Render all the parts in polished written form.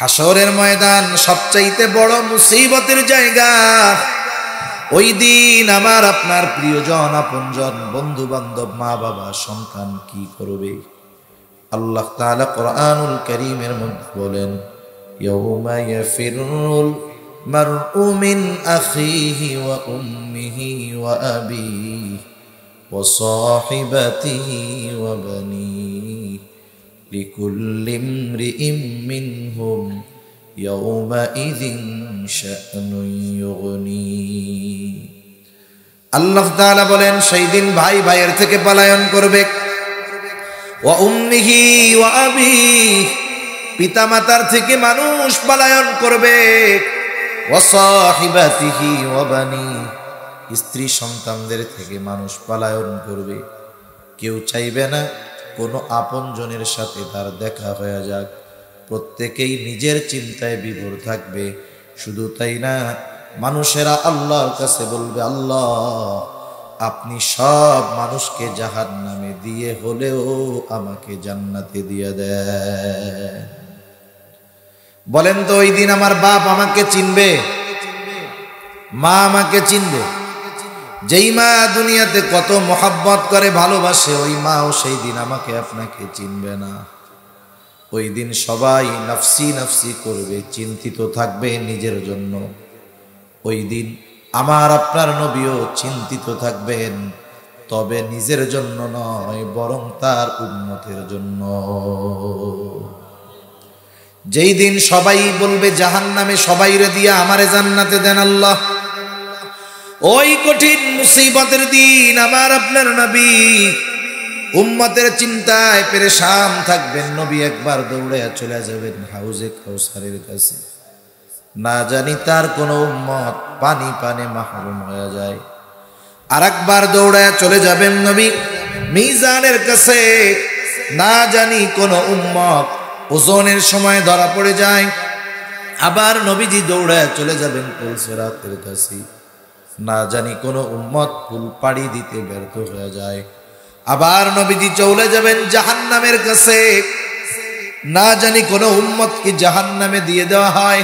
হাসরের ময়দান সবচাইতে বড় মুসিবতের জায়গা। ওই দিন আমার আপনার প্রিয়জন, আপনজন, বন্ধু বান্ধব, মা বাবা, সন্তান কি করবে? আল্লাহ তাআলা কোরআনুল কারীমের মধ্যে বলেন, ইয়াউমা ইয়াফিরুল মারউ মিন আখিহি ওয়া উম্মিহি ওয়া আবিহি ওয়া সাহিবাতিহি ওয়া বানিহি লিকুল্লি ইমরিইম মিনহুম ইয়াউমাইযিন শা'নুন ইউগনি। আল্লাহ তাআলা বলেন, সেই দিন ভাই ভাইয়ের থেকে পলায়ন করবে। ওয়া উম্মিহি ওয়া আবিহি, পিতা মাতার থেকে মানুষ পলায়ন করবে। ওয়া সাহিবাতিহি ওয়া বানিহি, স্ত্রী সন্তানদের থেকে মানুষ পলায়ন করবে। কেউ চাইবে না কোনো আপনজনের সাথে তার দেখা হয়ে যাক, প্রত্যেকেই নিজের চিন্তায় বিভোর থাকবে। শুধু তাই না, মানুষেরা আল্লাহর কাছে বলবে, আল্লাহ আপনি সব মানুষকে জাহান্নামে দিয়ে হলেও আমাকে জান্নাতে দিয়ে দেন। বলেন তো, ওই দিন আমার বাপ আমাকে চিনবে? মা আমাকে চিনবে? যেই মা দুনিয়াতে কত মোহাব্বত করে, ভালোবাসে, ওই মাও সেই দিন আমাকে আপনাকে চিনবে না। ওই দিন সবাই নফসি নফসি করবে, চিন্তিত থাকবে নিজের জন্য। ওই দিন আমার আপনার নবীও চিন্তিত থাকবেন, তবে নিজের জন্য নয়, বরং তার উম্মতের জন্য। যেই দিন সবাই বলবে জাহান্নামে সবাইরে দিয়া আমারে জান্নাতে দেন আল্লাহ, ওই কঠিন মুসিবতের দিন আমার আপনার নবী উম্মতের চিন্তায় পেরেশান থাকবেন। নবী একবার দৌড়ে চলে যাবেন হাউজে কাউসারের কাছে, না জানি তার কোন উম্মত পানি পানে মাহরুম হয়ে যায়। আর একবার দৌড়ায় চলে যাবেন নবী মিজানের কাছে, না জানি কোন উম্মত ওজনের সময় ধরা পড়ে যায়। আবার নবীজি দৌড়ায় চলে যাবেন পুলসিরাতের কাছে, না জানি কোন উম্মত পুল পাড়ি দিতে ব্যর্থ হয়ে যায়। আবার নবীজি চলে যাবেন জাহান্নামের কাছে, না জানি কোন উম্মতকে জাহান্নামে দিয়ে দেওয়া হয়।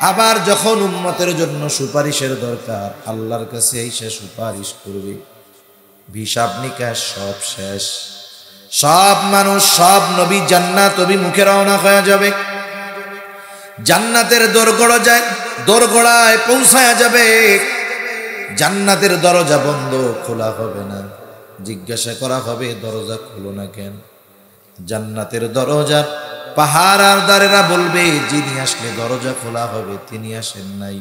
আবার যখন উম্মতের জন্য সুপারিশের দরকার, আল্লাহর কাছে এসে সুপারিশ করবে। হিসাব নিকাশ সব শেষ, সব মানুষ, সব নবী জান্নাত অভিমুখে রওনা হয়ে যাবে। জান্নাতের দোরগোড়ায় পৌঁছায়া যাবে। জান্নাতের দরজা বন্ধ, খোলা হবে না। জিজ্ঞাসা করা হবে, দরজা খুলো না কেন? জান্নাতের দরজা পাহাড় আর দারেরা বলবে, যিনি আসলে দরজা খোলা হবে তিনি আসেন নাই।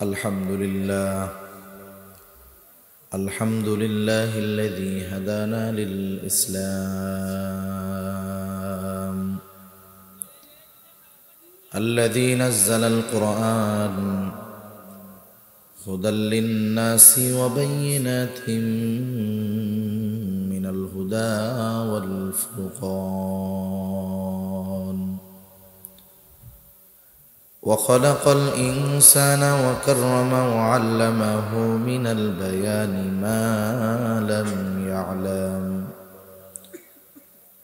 আলহামদুলিল্লাহ, আলহামদুলিল্লাহিল্লাযী হাদানা লিল ইসলাম, আল্লাযী নাযালাল কুরআন হুদাল লিন-নাসি ওয়া বায়্যিনাতিন মিনাল হুদা ওয়াল ফুরকান, ওয়া খালাকাল ইনসানা ওয়া কাররামা ওয়া আল্লামাহু মিনাল বায়ানি মা লাম ইয়া'লাম।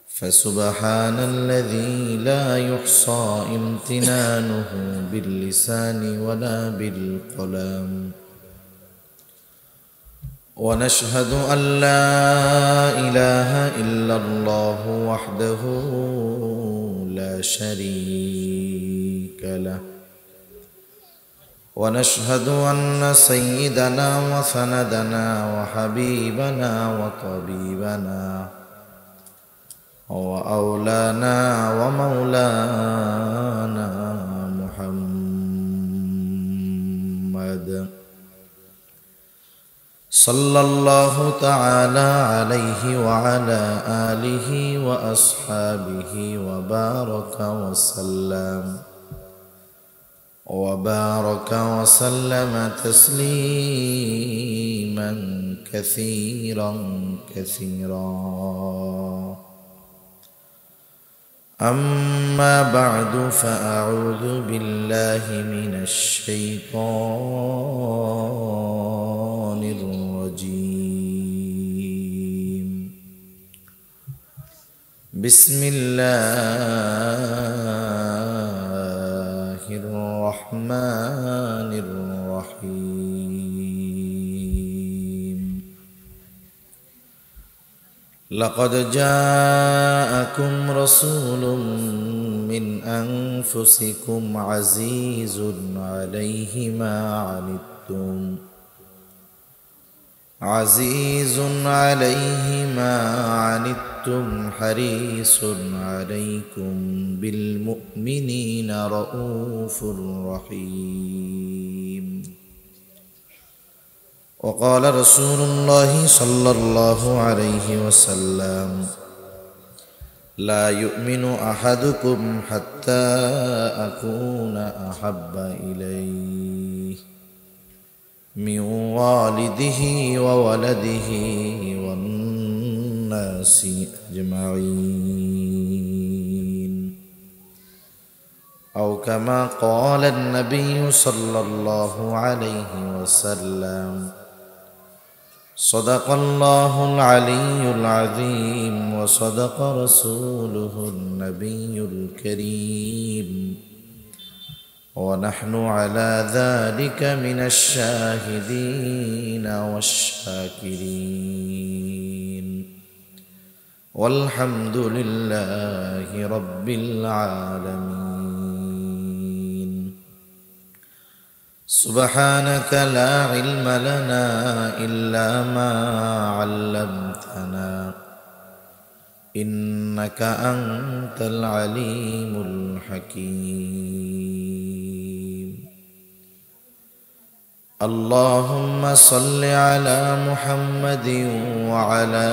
فسبحان الذي لا يحصى امتنانه باللسان ولا بالقلم، ونشهد أن لا إله إلا الله وحده لا شريك له، ونشهد أن سيدنا وسندنا وحبيبنا وطبيبنا وأولانا ومولانا محمد صلى الله تعالى عليه وعلى آله وأصحابه وبارك وسلم تسليما كثيرا كثيرا. أما بعد، فأعوذ بالله من الشيطان الرجيم. بسم الله لقد جاءكم رسول من أنفسكم عزيز عليه ما عنتم حريص عليكم بالمؤمنين رؤوف رحيم. وقال رسول الله صلى الله عليه وسلم لا يؤمن أحدكم حتى أكون أحب إليه من والده وولده والناس أجمعين، أو كما قال النبي صلى الله عليه وسلم. صدق الله العلي العظيم وصدق رسوله النبي الكريم، ونحن على ذلك من الشاهدين والشاكرين، والحمد لله رب العالمين. سبحانك لا علم لنا إلا ما علمتنا إنك أنت العليم الحكيم. اللهم صل على محمد وعلى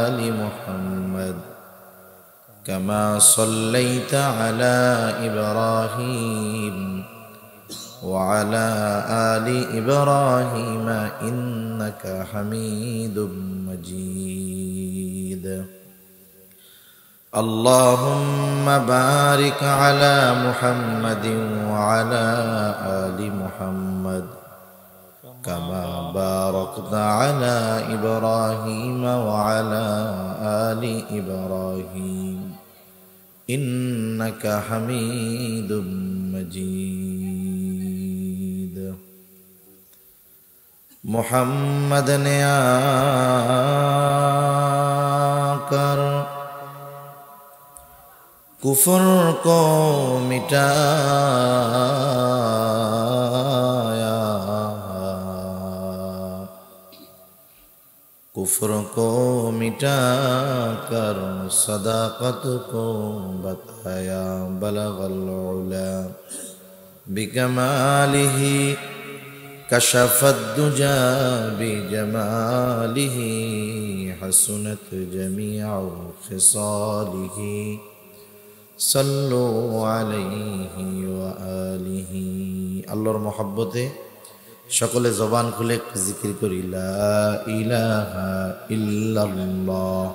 آل محمد كما صليت على إبراهيم وعلى آل إبراهيم إنك حميد مجيد. اللهم بارك على محمد وعلى آل محمد كما باركت على إبراهيم وعلى آل إبراهيم إنك حميد مجيد. محمد نے آکر کفر کو مٹایا، کفر کو مٹا کر صداقت کو بتایا. بلغ العلا بکمالہ کشف الدجى بجماله حسنت جميع خصاله صلوا عليه وآله. আল্লাহর মহব্বতে সকলে জবান খুলে জিকির করি লা ইলাহা ইল্লাল্লাহ।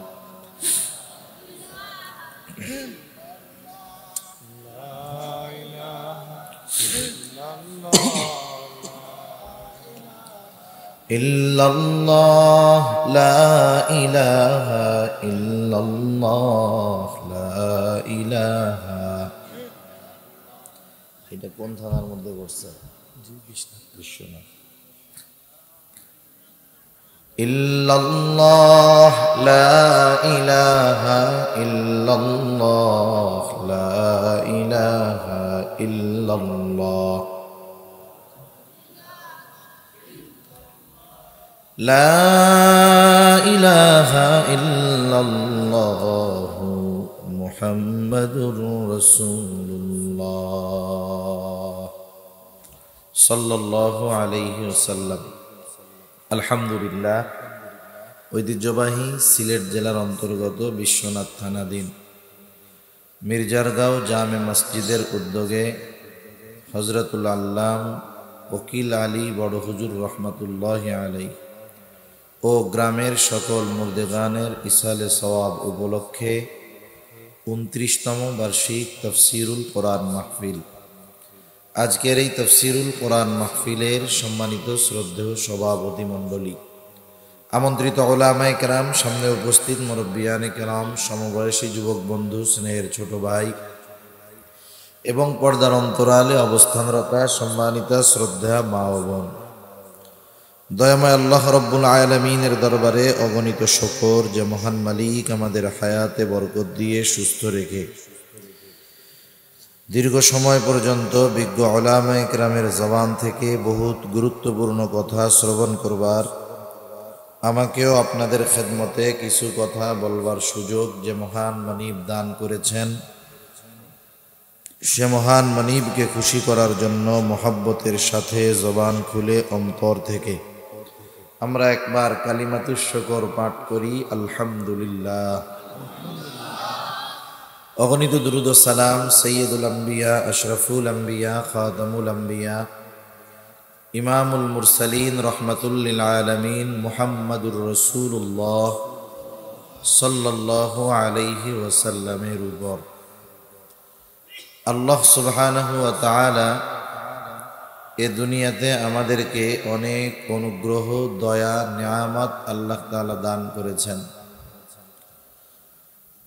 ইল্লাল্লাহ লা ইলাহা ইল্লাল্লাহ লা ইলাহা। এটা কোন থানার মধ্যে পড়ছে? বিশ্বনাথ। ইল্লাল্লাহ লা ইলাহা ইল্লাল্লাহ লা ইলাহা ইল্লাল্লাহ লা ইলাহা ইল্লাল্লাহ মুহাম্মাদুর রাসূলুল্লাহ সাল্লাল্লাহু আলাইহি ওয়াসাল্লাম। আলহামদুলিল্লাহ, ঐতিহ্যবাহী সিলেট জেলার অন্তর্গত বিশ্বনাথ থানাধীন মির্জারগাঁও জামে মসজিদের উদ্যোগে হযরতুল আল্লাম ওকিল আলী বড় হুজুর রহমাতুল্লাহি আলাইহি ও গ্রামের সকল মুর্দেগানের ইসালে সওয়াব উপলক্ষে 29তম বার্ষিক তাফসীরুল কোরআন মাহফিল। আজকের এই তাফসীরুল কোরআন মাহফিলের সম্মানিত শ্রদ্ধেয় সভাপতি মণ্ডলী, আমন্ত্রিত উলামায়ে কেরাম, সামনে উপস্থিত মুরব্বিয়ানে কেরাম, সমবয়সী যুবক বন্ধু, স্নেহের ছোট ভাই এবং পর্দার অন্তরালে অবস্থানরত সম্মানিতা শ্রদ্ধা মা ও বোন, দয়াময় আল্লাহ রব্বুল আলামিনের দরবারে অগণিত শুকর যে মহান মালিক আমাদের হায়াতে বরকত দিয়ে সুস্থ রেখে দীর্ঘ সময় পর্যন্ত বিজ্ঞ উলামায়ে কেরামের জবান থেকে বহুত গুরুত্বপূর্ণ কথা শ্রবণ করবার, আমাকেও আপনাদের খেদমতে কিছু কথা বলবার সুযোগ যে মহান মানিব দান করেছেন, সে মহান মানিবকে খুশি করার জন্য মহব্বতের সাথে জবান খুলে অন্তর থেকে আমরা একবার কালিমাতুশ শুকর পাঠ করি, আলহামদুলিল্লাহ। অগণিত দুরূদ ও সালাম সৈয়দুল আম্বিয়া, আশরাফুল আম্বিয়া, খাতামুল আম্বিয়া, ইমামুল মুরসালিন, রহমাতুল লিল আলামিন মুহাম্মাদুর রাসূলুল্লাহ সাল্লাল্লাহু আলাইহি ওয়াসাল্লামের উপর আল্লাহ সুবহানাহু ওয়া তাআলা এ দুনিয়াতে আমাদেরকে অনেক অনুগ্রহ, দয়া, নিয়ামত আল্লাহ তাআলা দান করেছেন।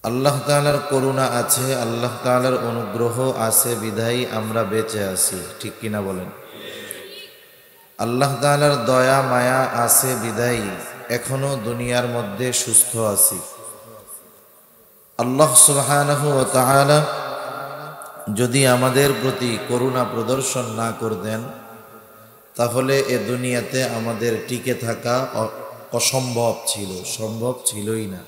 আল্লাহ তাআলার করুণা আছে, আল্লাহ তাআলার অনুগ্রহ আছে বিধায় আমরা বেঁচে আছি, ঠিক কিনা বলেন? আল্লাহ তাআলার দয়া মায়া আছে বিধায় এখনো দুনিয়ার মধ্যে সুস্থ আছি। আল্লাহ সুবহানাহু ওয়া তাআলা যদি আমাদের প্রতি করুণা প্রদর্শন না করতেন তাহলে এ দুনিয়াতে আমাদের টিকে থাকা অসম্ভব ছিল, সম্ভব ছিলই না।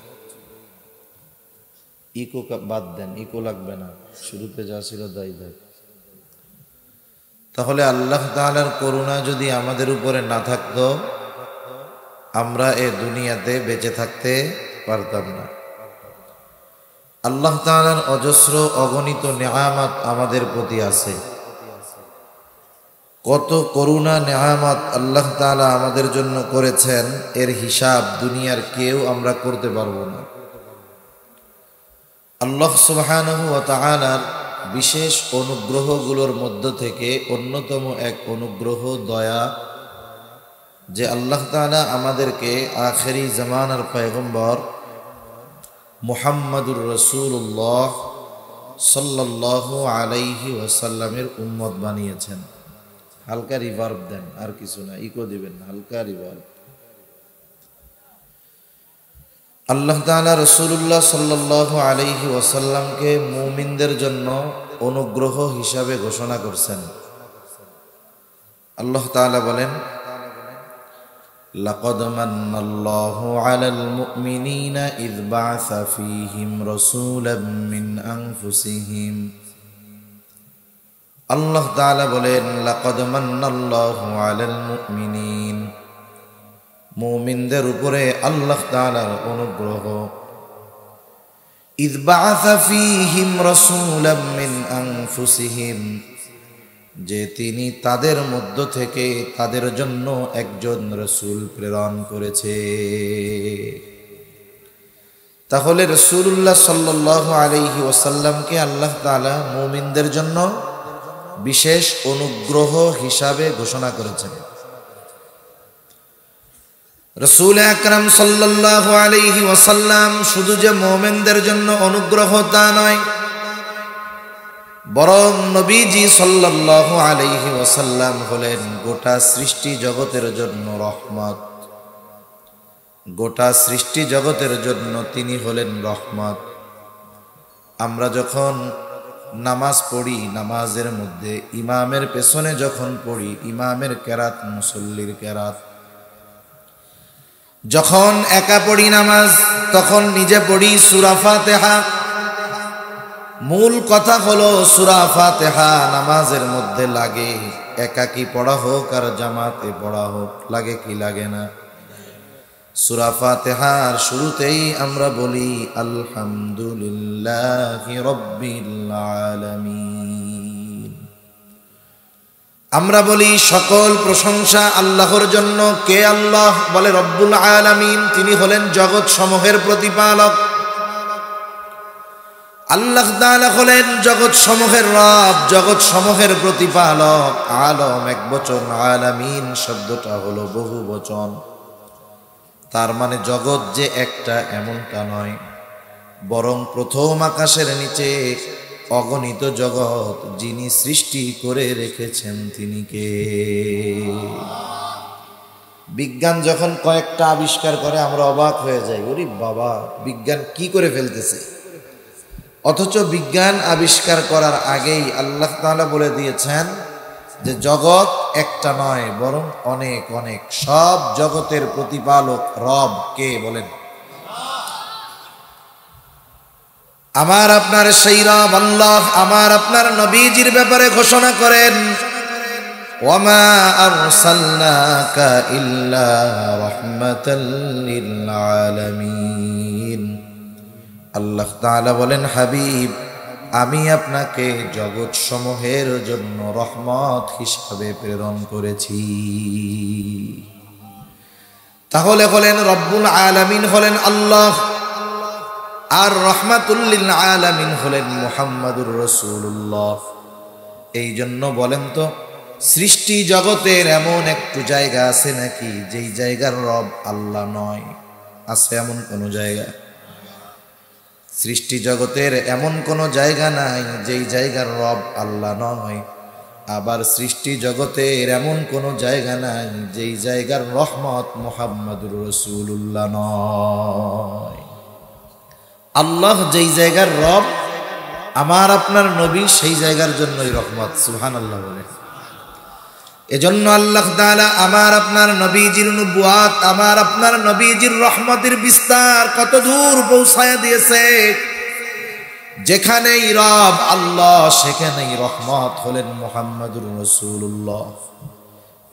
ইকো বাদ দেন, ইকো লাগবে না, শুরুতে যা ছিল তাই দেখ। তাহলে আল্লাহ তাআলার করুণা যদি আমাদের উপরে না থাকতো আমরা এ দুনিয়াতে বেঁচে থাকতে পারতাম না। আল্লাহ তাআলার অজস্র অগণিত নিয়ামত আমাদের প্রতি আছে। কত করুণা নিয়ামত আল্লাহ তাআলা আমাদের জন্য করেছেন, এর হিসাব দুনিয়ার কেউ আমরা করতে পারবো না। আল্লাহ সুবহানাহু ওয়া তাআলার বিশেষ অনুগ্রহগুলোর মধ্য থেকে অন্যতম এক অনুগ্রহ দয়া, যে আল্লাহ তাআলা আমাদেরকে আখেরি জামানার পয়গম্বর মুহাম্মাদুর রাসূলুল্লাহ সাল্লাল্লাহু আলাইহি ওয়াসাল্লামের উম্মত বানিয়েছেন। হালকা রিভার্ব দেন, আর কিছু না, ইকো দিবেন না, হালকা রিভার্ব। আল্লাহ তাআলা রাসূলুল্লাহ সাল্লাল্লাহু আলাইহি ওয়াসাল্লামকে মুমিনদের জন্য অনুগ্রহ হিসাবে ঘোষণা করছেন। আল্লাহ তাআলা বলেন, লাকাদ মান্নাল্লাহু আলাল মুমিনিনা ইয বা'আসা ফীহিম রাসূলাম মিন আনফুসিহিম। আল্লাহ তাআলা বলেন, লাকাদ মান্নাল্লাহু আলাল মুমিনিন, মুমিনদের উপরে আল্লাহ তাআলার অনুগ্রহ। ইয বা'আসা ফীহিম রাসূলাম মিন আনফুসিহিম, যে তিনি তাদের মধ্য থেকে তাদের জন্য একজন রাসূল প্রেরণ করেছে। তাহলে রাসূলুল্লাহ সাল্লাল্লাহু আলাইহি ওয়াসাল্লামকে আল্লাহ তাআলা মুমিনদের জন্য বিশেষ অনুগ্রহ হিসাবে ঘোষণা করেছেন। রাসূল আকরাম সাল্লাল্লাহু আলাইহি ওয়াসাল্লাম শুধু যে মুমিনদের জন্য অনুগ্রহ তা নয়, বরং নবীজি সাল্লাল্লাহু আলাইহি ওয়াসাল্লাম হলেন গোটা সৃষ্টি জগতের জন্য রহমত। গোটা সৃষ্টি জগতের জন্য তিনি হলেন রহমত। আমরা যখন নামাজ পড়ি, নামাজের মধ্যে ইমামের পেছনে যখন পড়ি, ইমামের কেরাত, মুসল্লির কেরাত, যখন একা পড়ি নামাজ, তখন নিজে পড়ি সূরা ফাতিহা। মূল কথা হলো সূরা ফাতিহা নামাজের মধ্যে লাগে, একাকি পড়া হোক আর জামাতে পড়া হোক, লাগে কি লাগে না? সূরা ফাতিহার শুরুতেই আমরা বলি আলহামদুলিল্লাহি রাব্বিল আলামিন। আমরা বলি সকল প্রশংসা আল্লাহর জন্য। কে আল্লাহ? বলে রব্বুল আলামিন, তিনি হলেন জগৎ সমূহের প্রতিপালক। আল্লাহ তাআলা হলেন জগৎ সমূহের রব, জগৎ সমূহের প্রতিপালক। আলম এক বচন, আলামিন শব্দটা হলো বহু বচন। তার মানে জগৎ যে একটা এমনটা নয়, বরং প্রথম আকাশের নিচে অগণিত জগৎ যিনি সৃষ্টি করে রেখেছেন তিনি কে? বিজ্ঞান যখন কয়েকটা আবিষ্কার করে আমরা অবাক হয়ে যাই, ওরে বাবা বিজ্ঞান কি করে ফেলতেছে। অথচ বিজ্ঞান আবিষ্কার করার আগেই আল্লাহ তাআলা বলে দিয়েছেন যে জগৎ একটা নয় বরং অনেক অনেক, সব জগতের প্রতিপালক রব কে বলেন? আমার আপনার সেই রব আল্লাহ আমার আপনার নবীজির ব্যাপারে ঘোষণা করেন, ওয়ামা আরসালনাকা ইল্লা রাহমাতাল লিল আলামিন। আল্লাহ তাআলা বলেন, হাবিব আমি আপনাকে জগৎ সমূহের জন্য রহমত হিসাবে প্রেরণ করেছি। তাহলে হলেন রব্বুল আলামিন হলেন আল্লাহ, আর রহমাতুল লিল আলামিন হলেন মুহাম্মাদুর রাসূলুল্লাহ। এই জন্য বলেন তো, সৃষ্টি জগতের এমন একটু জায়গা আছে নাকি যেই জায়গার রব আল্লাহ নয়? আছে এমন কোন জায়গা? সৃষ্টি জগতের এমন কোন জায়গা নাই যেই জায়গার রব আল্লাহ নয়। আবার সৃষ্টি জগতের এমন কোন জায়গা নাই যেই জায়গার রহমত মুহাম্মাদুর রাসূলুল্লাহ নয়। আল্লাহ যেই জায়গার রব, আমার আপনার নবী সেই জায়গার জন্যই রহমত। সুবহানাল্লাহ বলে। এজন্য আল্লাহ তাআলা আমার আপনার নবীজির নবুয়াত, আমার আপনার নবীজির রহমতের বিস্তার কত দূর পৌঁছায়া দিয়েছে। যেখানেই রব আল্লাহ সেখানেই রহমত হলেন মুহাম্মাদুর রাসূলুল্লাহ।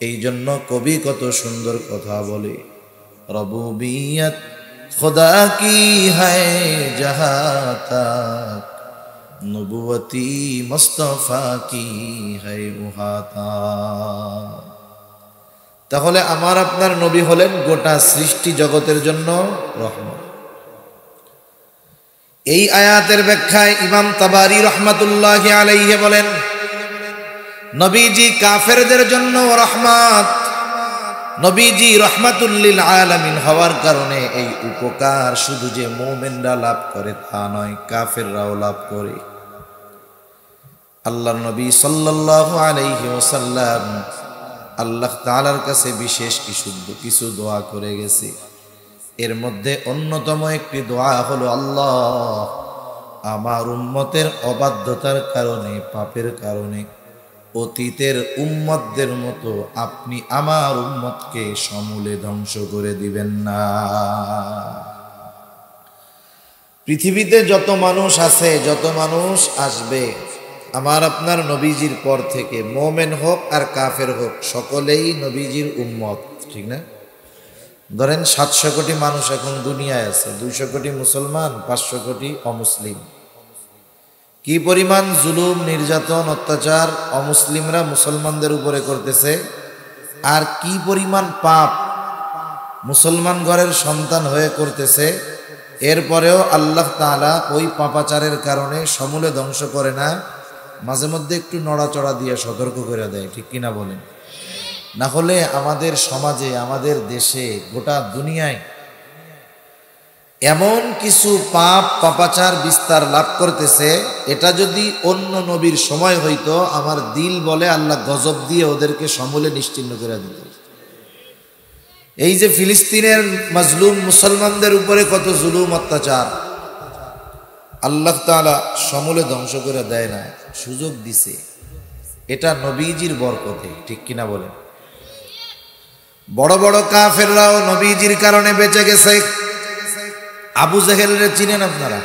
এই জন্য কবি কত সুন্দর কথা বলে, রবুবিয়ত खुदा की है जहाँ तक, नबुवती मुस्तफा की है वहाँ तक। তাহলে আমার আপনার নবী হলেন গোটা সৃষ্টি জগতের জন্য রহমত। এই আয়াতের ব্যাখ্যায় ইমাম তাবারি রহমাতুল্লাহি আলাইহি বলেন, নবীজি কাফেরদের জন্য রহমত। নবীজি রহমাতুল লিল আলামিন হওয়ার কারণে এই উপকার শুধু যে মুমিনরা লাভ করে তা নয়, কাফেররাও লাভ করে। আল্লাহর নবী সাল্লাল্লাহু আলাইহি ওয়াসাল্লাম আল্লাহ তাআলার কাছে বিশেষ কিছু দোয়া করে গেছে। এর মধ্যে অন্যতম একটি দোয়া হলো, আল্লাহ আমার উম্মতের অবাধ্যতার কারণে, পাপের কারণে অতীতের উম্মতদের মতো আপনি আমার উম্মতকে সমূলে ধ্বংস করে দিবেন না। পৃথিবীতে যত মানুষ আছে, যত মানুষ আসবে, আমার আপনার নবীজির পর থেকে মুমিন হোক আর কাফের হোক, সকলেই নবীজির উম্মত, ঠিক না? ধরেন 700 কোটি মানুষ এখন দুনিয়ায় আছে, 200 কোটি মুসলমান, 500 কোটি অমুসলিম। কি পরিমাণ জুলুম, নির্যাতন, অত্যাচার অমুসলিমরা মুসলমানদের উপরে করতেছে, আর কি পরিমাণ পাপ মুসলমান ঘরের সন্তান হয়ে করতেছে। এরপরেও আল্লাহ তাআলা ওই পাপাচারের কারণে সমূলে ধ্বংস করে না, মাঝে মধ্যে একটু নড়াচড়া দিয়ে সতর্ক করে দেয়, ঠিক কিনা বলেন? না হলে আমাদের সমাজে, আমাদের দেশে, গোটা দুনিয়ায় এমন কিছু পাপাচার বিস্তার লাভ করতেছে, এটা যদি অন্য নবীর সময় হইতো, আমার দিল বলে আল্লাহ গজব দিয়ে ওদেরকে সমূলে নিশ্চিহ্ন করে দিত। এই যে ফিলিস্তিনের মাজলুম মুসলমানদের উপরে কত জুলুম অত্যাচার, আল্লাহ তাআলা সমূলে ধ্বংস করে দেয় না, সুযোগ দিছে। এটা নবীজির বরকতে, ঠিক কিনা বলেন? বড় বড় কাফেররাও নবীজির কারণে বেঁচে গেছে। আবু জেহেলরে চিনেন আপনারা?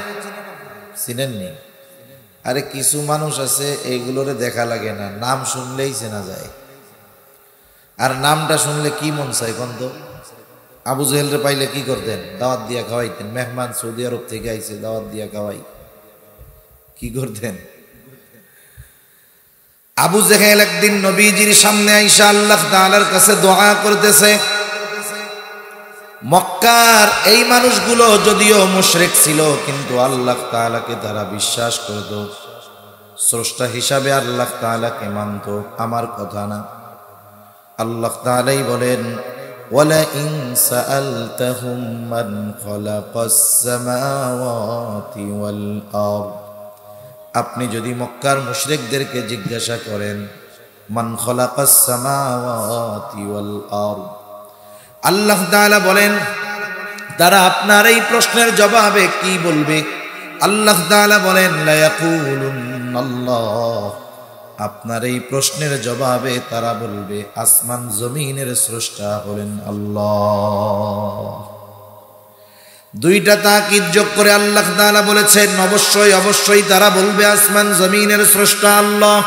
চিনেননি? আরে কিছু মানুষ আছে এইগুলোরে দেখা লাগে না, নাম শুনলেই চেনা যায়। আর নামটা শুনলে কি মন চায় কোন তো? আবু জেহেলরে পাইলে কি করতেন? দাওয়াত দিয়া খাওয়াইতেন। মেহমান সৌদি আরব থেকে আইছে, দাওয়াত দিয়া খাওয়াই, কি করতেন? আবু জেহেল একদিন নবীজির সামনে আইসা আল্লাহ তাআলার কাছে দোয়া করতেছে। মক্কার এই মানুষগুলো যদিও মুশরিক ছিল, কিন্তু আল্লাহ তাআলাকে তারা বিশ্বাস করত, স্রষ্টা হিসাবে আল্লাহ তাআলাকে মানত, আমার কথা না। আল্লাহ তাআলাই বলেন, ওয়ালা ইন সাআলতাহুম মান খালাকাস সামাওয়াতি ওয়াল আরদ, আপনি যদি মক্কার মুশরিকদেরকে জিজ্ঞাসা করেন, মান খালাকাস সামাওয়াতি ওয়াল আরদ, আল্লাহ তাআলা বলেন তারা আপনার এই প্রশ্নের জবাবে কি বলবে? আল্লাহ তাআলা বলেন লা ইয়াকুলুন্নাল্লাহ, আপনার এই প্রশ্নের জবাবে তারা বলবে আসমান জমিনের স্রষ্টা হলেন আল্লাহ। দুইটা তাকিদ যোগ করে আল্লাহ তাআলা বলেছেন অবশ্যই অবশ্যই তারা বলবে আসমান জমিনের স্রষ্টা আল্লাহ।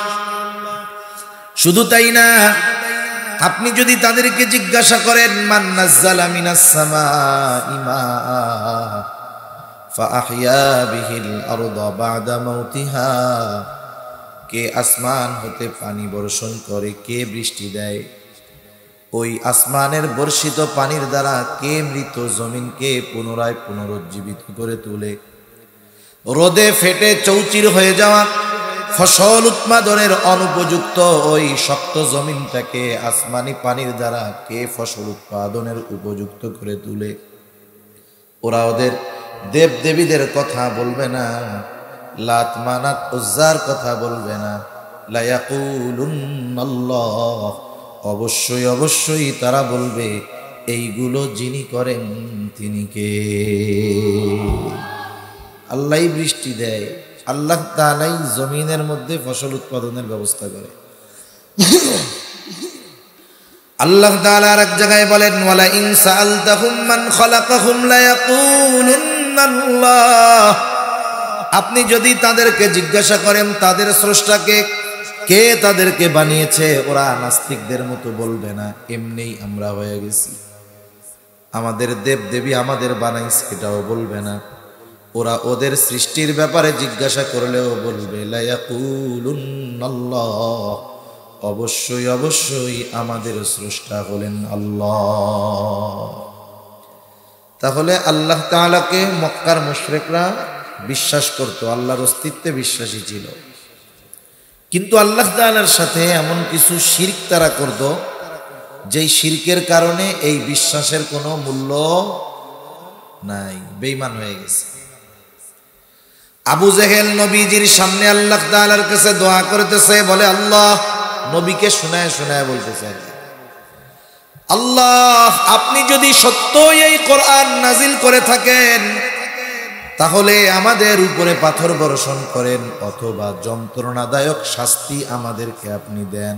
শুধু তাই না, আপনি যদি তাদেরকে জিজ্ঞাসা করেন মান নাযালা মিনাস সামাই মাআ ফাআহইয়া বিহিল আরদা বা'দা মাউতিহা, কে আসমান হতে পানি বর্ষণ করে, কে বৃষ্টি দেয়, ওই আসমানের বর্ষিত পানির দ্বারা কে মৃত জমিনকে পুনরায় পুনরুজ্জীবিত করে তোলে, রোদে ফেটে চৌচির হয়ে যাওয়া ফসল উৎপাদনের অনুপযুক্ত ওই শক্ত জমিনটাকে আসমানি পানির দ্বারা কে ফসল উৎপাদনের উপযুক্ত করে তুলে। ওরা ওদের দেব দেবীদের কথা বলবে না, লাত মানাত উজ্জার কথা বলবে না, লা ইয়াকুলুন্নাল্লাহ, অবশ্যই অবশ্যই তারা বলবে এইগুলো যিনি করেন তিনি কে? আল্লাহই বৃষ্টি দেয়, আল্লাহ তাআলাই জমিনের মধ্যে ফসল উৎপাদনের ব্যবস্থা করে। আল্লাহ তাআলা আর এক জায়গায় বলেন ওয়ালা ইন সাআলতাহুম মান খালাকাহুম লা ইয়াকুলুন্নাল্লাহ, আপনি যদি তাদেরকে জিজ্ঞাসা করেন তাদের স্রষ্টাকে, কে তাদেরকে বানিয়েছে, ওরা নাস্তিকদের মতো বলবে না এমনিই আমরা হয়ে গেছি, আমাদের দেব দেবী আমাদের বানাইছে এটাও বলবে না। ওরা ওদের সৃষ্টির ব্যাপারে জিজ্ঞাসা করলেও বলবে লা ইয়াকুলুন্নাল্লাহ, অবশ্যই অবশ্যই আমাদের স্রষ্টা হলেন আল্লাহ। তাহলে আল্লাহ তাআলাকে মক্কার মুশরিকরা বিশ্বাস করত, আল্লাহর অস্তিত্বে বিশ্বাসী ছিল, কিন্তু আল্লাহ তাআলার সাথে এমন কিছু শিরক তারা করত যেই শিরকের কারণে এই বিশ্বাসের কোনো মূল্য নাই, বেঈমান হয়ে গেছে। আবু জেহেল নবীজির সামনে আল্লাহ তাআলার কাছে দোয়া করতেছে, বলে আল্লাহ, নবীকে শোনায় শোনায় বলতেছে, আল্লাহ আপনি যদি সত্যই এই কোরআন নাজিল করে থাকেন তাহলে আমাদের উপরে পাথর বর্ষণ করেন, অথবা যন্ত্রণাদায়ক শাস্তি আমাদেরকে আপনি দেন।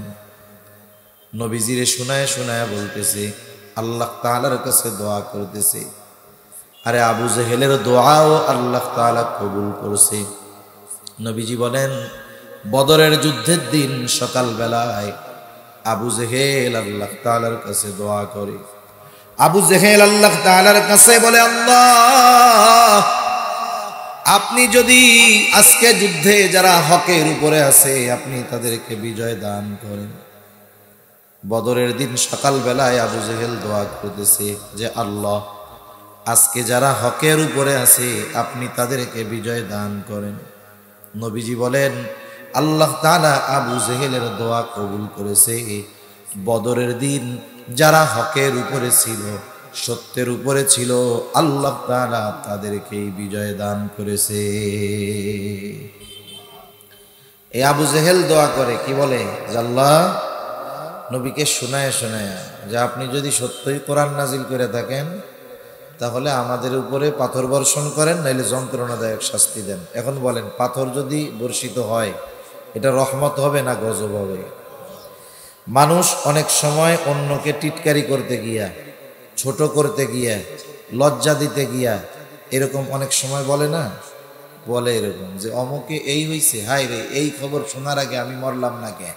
নবীজিরে শোনায় শোনায় বলতেছে, আল্লাহ তাআলার কাছে দোয়া করতেছে। আরে আবু জেহেলের দোয়াও আল্লাহ তাআলা কবুল করছে। নবীজি বলেন বদরের যুদ্ধের দিন সকাল বেলায় আবু জেহেল আল্লাহ তাআলার কাছে দোয়া করে। আবু জেহেল আল্লাহ তাআলার কাছে বলে, আল্লাহ আপনি যদি আজকে যুদ্ধে যারা হকের উপরে আছে আপনি তাদেরকে বিজয় দান করেন। বদরের দিন সকাল বেলায় আবু জেহেল দোয়া করতেছে যে আল্লাহ আজকে যারা হকের উপরে আছে আপনি তাদেরকে বিজয় দান করেন। নবীজি বলেন আল্লাহ তাআলা আবু জেহেলের দোয়া কবুল করেছে। বদরের দিন যারা হকের উপরে ছিল, সত্যের উপরে ছিল, আল্লাহ তাআলা তাদেরকে বিজয় দান করেছে। এই আবু জেহেল দোয়া করে কি বলে, আল্লাহ নবীকে শোনায় শোনায় যে আপনি যদি সত্যই কোরআন নাজিল করে থাকেন তাহলে আমাদের উপরে পাথর বর্ষণ করেন, নাইলে যন্ত্রণাদায়ক শাস্তি দেন। এখন বলেন পাথর যদি বর্ষিত হয় এটা রহমত হবে না গজব হবে? মানুষ অনেক সময় অন্যকে টিটকারি করতে গিয়া, ছোট করতে গিয়া, লজ্জা দিতে গিয়া এরকম অনেক সময় বলে না, বলে এরকম যে অমুকে এই হইছে, হায় রে এই খবর শোনার আগে আমি মরলাম না কে।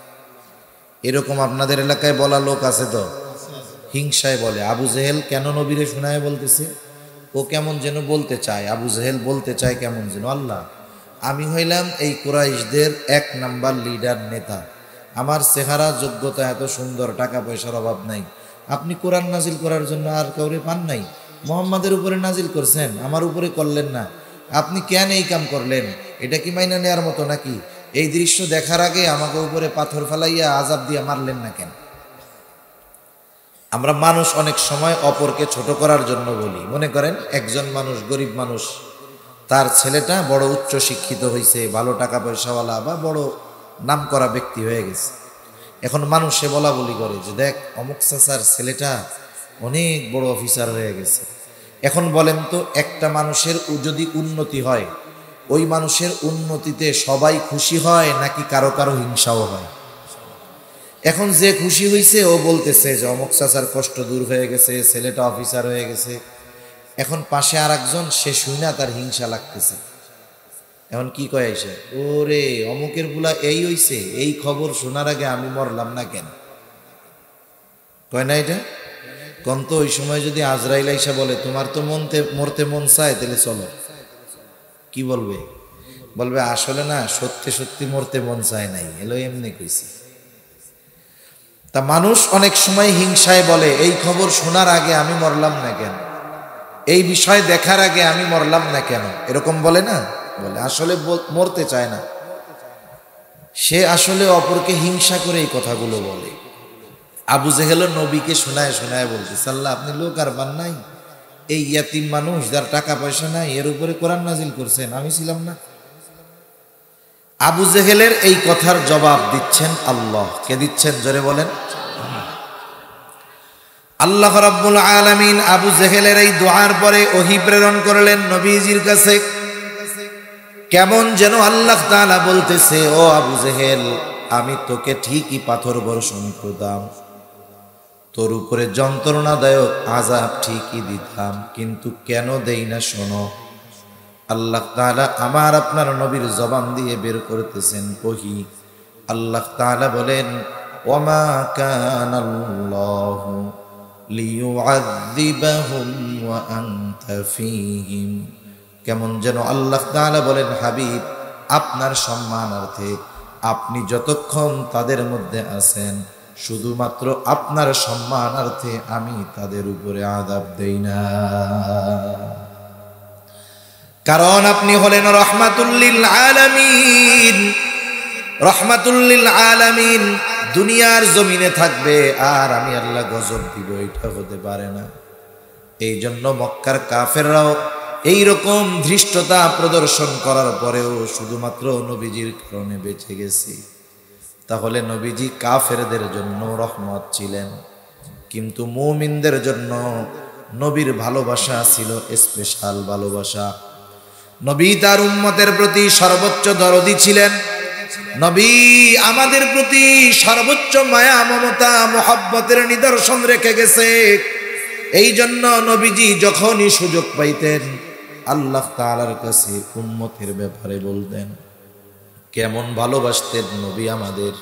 এরকম আপনাদের এলাকায় বলা লোক আছে তো, হিংসায় বলে। আবু জেহেল কেন নবীরে শোনায় বলতেছে, ও কেমন যেন বলতে চায়, আবু জেহেল বলতে চায় কেমন যেন, আল্লাহ আমি হইলাম এই কুরাইশদের 1 নাম্বার লিডার নেতা, আমার চেহারা যোগ্যতা এত সুন্দর, টাকা পয়সার অভাব নাই, আপনি কোরআন নাজিল করার জন্য আর কাউরে পান নাই, মুহাম্মাদের উপরে নাজিল করছেন, আমার উপরে করলেন না, আপনি কেন এই কাম করলেন? এটা কি মাইনা নেওয়ার মতো নাকি? এই দৃশ্য দেখার আগে আমাকে উপরে পাথর ফেলাইয়া আযাব দিয়ে মারলেন না কেন? আমরা মানুষ অনেক সময় অপরকে ছোট করার জন্য বলি। মনে করেন একজন মানুষ, গরিব মানুষ, তার ছেলেটা বড় উচ্চ শিক্ষিত হয়েছে, ভালো টাকা পয়সাওয়ালা বা বড় নাম করা ব্যক্তি হয়ে গেছে। এখন মানুষে বলা বলি করে যে দেখ অমুক চাচার ছেলেটা অনেক বড় অফিসার হয়ে গেছে। এখন বলেন তো, একটা মানুষের যদি উন্নতি হয়, ওই মানুষের উন্নতিতে সবাই খুশি হয় নাকি কারো কারো হিংসাও হয়? এখন যে খুশি হয়েছে ও বলতেছে যে অমুক চাচার কষ্ট দূর হয়ে গেছে, ছেলেটা অফিসার হয়ে গেছে। এখন পাশে আর একজন, সে শুই না, তার হিংসা লাগতেছে। এখন কি কয় এসে, ওরে অমুকের বুলা এই হইছে, এই খবর শোনার আগে আমি মরলাম না কেন? কয় না এটা? কোন তো ওই সময় যদি আজরাইল আইসা বলে তোমার তো মরতে মন চায়, তাহলে চলো, কি বলবে? বলবে আসলে না, সত্যি সত্যি মরতে মন চায় নাই, এলো এমনি কইছি। তা মানুষ অনেক সময় হিংসায় বলে এই খবর শোনার আগে আমি মরলাম না কেন, এই বিষয় দেখার আগে আমি মরলাম না কেন, এরকম বলে না? বলে আসলে মরতে চায় না, সে আসলে অপরকে হিংসা করে এই কথাগুলো বলে। আবু জেহেল নবীকে শোনায় শোনায় বলছে, আল্লাহ আপনি লোক আর বান নাই, এই ইয়াতিম মানুষ যার টাকা পয়সা নাই, এর উপরে কোরআন নাজিল করছেন, আমি ছিলাম না? আবু জেহেলের এই কথার জবাব দিচ্ছেন আল্লাহ। কে দিচ্ছেন? জোরে বলেন। আল্লাহ রাব্বুল আলামিন আবু জেহেলের এই দোয়ার পরে ওহী প্রেরণ করলেন নবীজির কাছে। কেমন যেন আল্লাহ তাআলা বলতেছে, ও আবু জেহেল, আমি তোকে ঠিকই পাথর বর্ষণ করতাম, তোর উপরে যন্ত্রণাদায়ক আযাব ঠিকই দিতাম, কিন্তু কেন দেই না শোনো। আল্লাহ তাআলা আমার আপনার নবীর জবান দিয়ে বের করতেছেন ওহী। আল্লাহ তাআলা বলেন, ওয়ামা কানাল্লাহু লিয়ুআযযিবাহুম ওয়া আনতা ফীহিম। কেমন যেন আল্লাহ তাআলা বলেন, হাবিব, আপনার সম্মানার্থে আপনি যতক্ষণ তাদের মধ্যে আছেন, শুধুমাত্র আপনার সম্মানার্থে আমি তাদের উপরে আযাব দেই না, কারণ আপনি হলেন রাহমাতুল লিল আলামিন। রাহমাতুল লিল আলামিন দুনিয়ার জমিনে থাকবে আর আমি আল্লাহ গজব দিব, এটা হতে পারে না। এই জন্য মক্কার কাফেররাও এইরকম ধৃষ্টতা প্রদর্শন করার পরেও শুধুমাত্র নবীজির কারণে বেঁচে গেছি। তাহলে নবীজি কাফেরদের জন্য রহমত ছিলেন, কিন্তু মুমিনদের জন্য নবীর ভালোবাসা ছিল স্পেশাল ভালোবাসা। নবী তার উম্মতের প্রতি সর্বোচ্চ দরদি ছিলেন। নবী আমাদের প্রতি সর্বোচ্চ মায়া মমতা মোহাব্বতের নিদর্শন রেখে গেছে। এই জন্য নবীজি যখনই সুযোগ পাইতেন আল্লাহ তাআলার কাছে উম্মতের ব্যাপারে বলতেন। কেমন ভালোবাসতেন নবী আমাদের,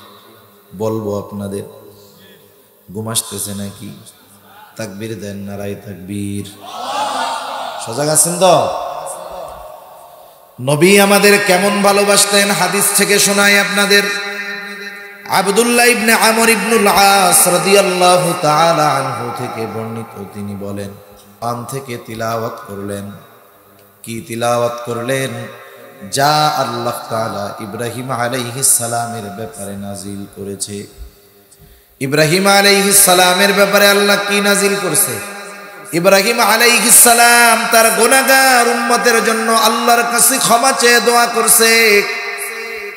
বলবো আপনাদের? ঘুম আসতেছে নাকি? তাকবীর দেন, নারায়ে তাকবীর। সজাগ আছেন তো? নবী আমাদের কেমন ভালোবাসতেন হাদিস থেকে শোনায় আপনাদের। আব্দুল্লাহ ইবনে আমর ইবনুল আস রাদিয়াল্লাহু তাআলা আনহু থেকে বর্ণিত, তিনি বলেন, পান থেকে তিলাওয়াত করলেন। কি তিলাওয়াত করলেন? যা আল্লাহ তাআলা ইব্রাহিম আলাইহিস সালামের ব্যাপারে নাজিল করেছে। ইব্রাহিম আলাইহিস সালামের ব্যাপারে আল্লাহ কি নাজিল করছে? ইব্রাহিম আলাইহিস সালাম তার গুনাহগার উম্মতের জন্য আল্লাহর কাছে ক্ষমা চেয়ে দোয়া করছে,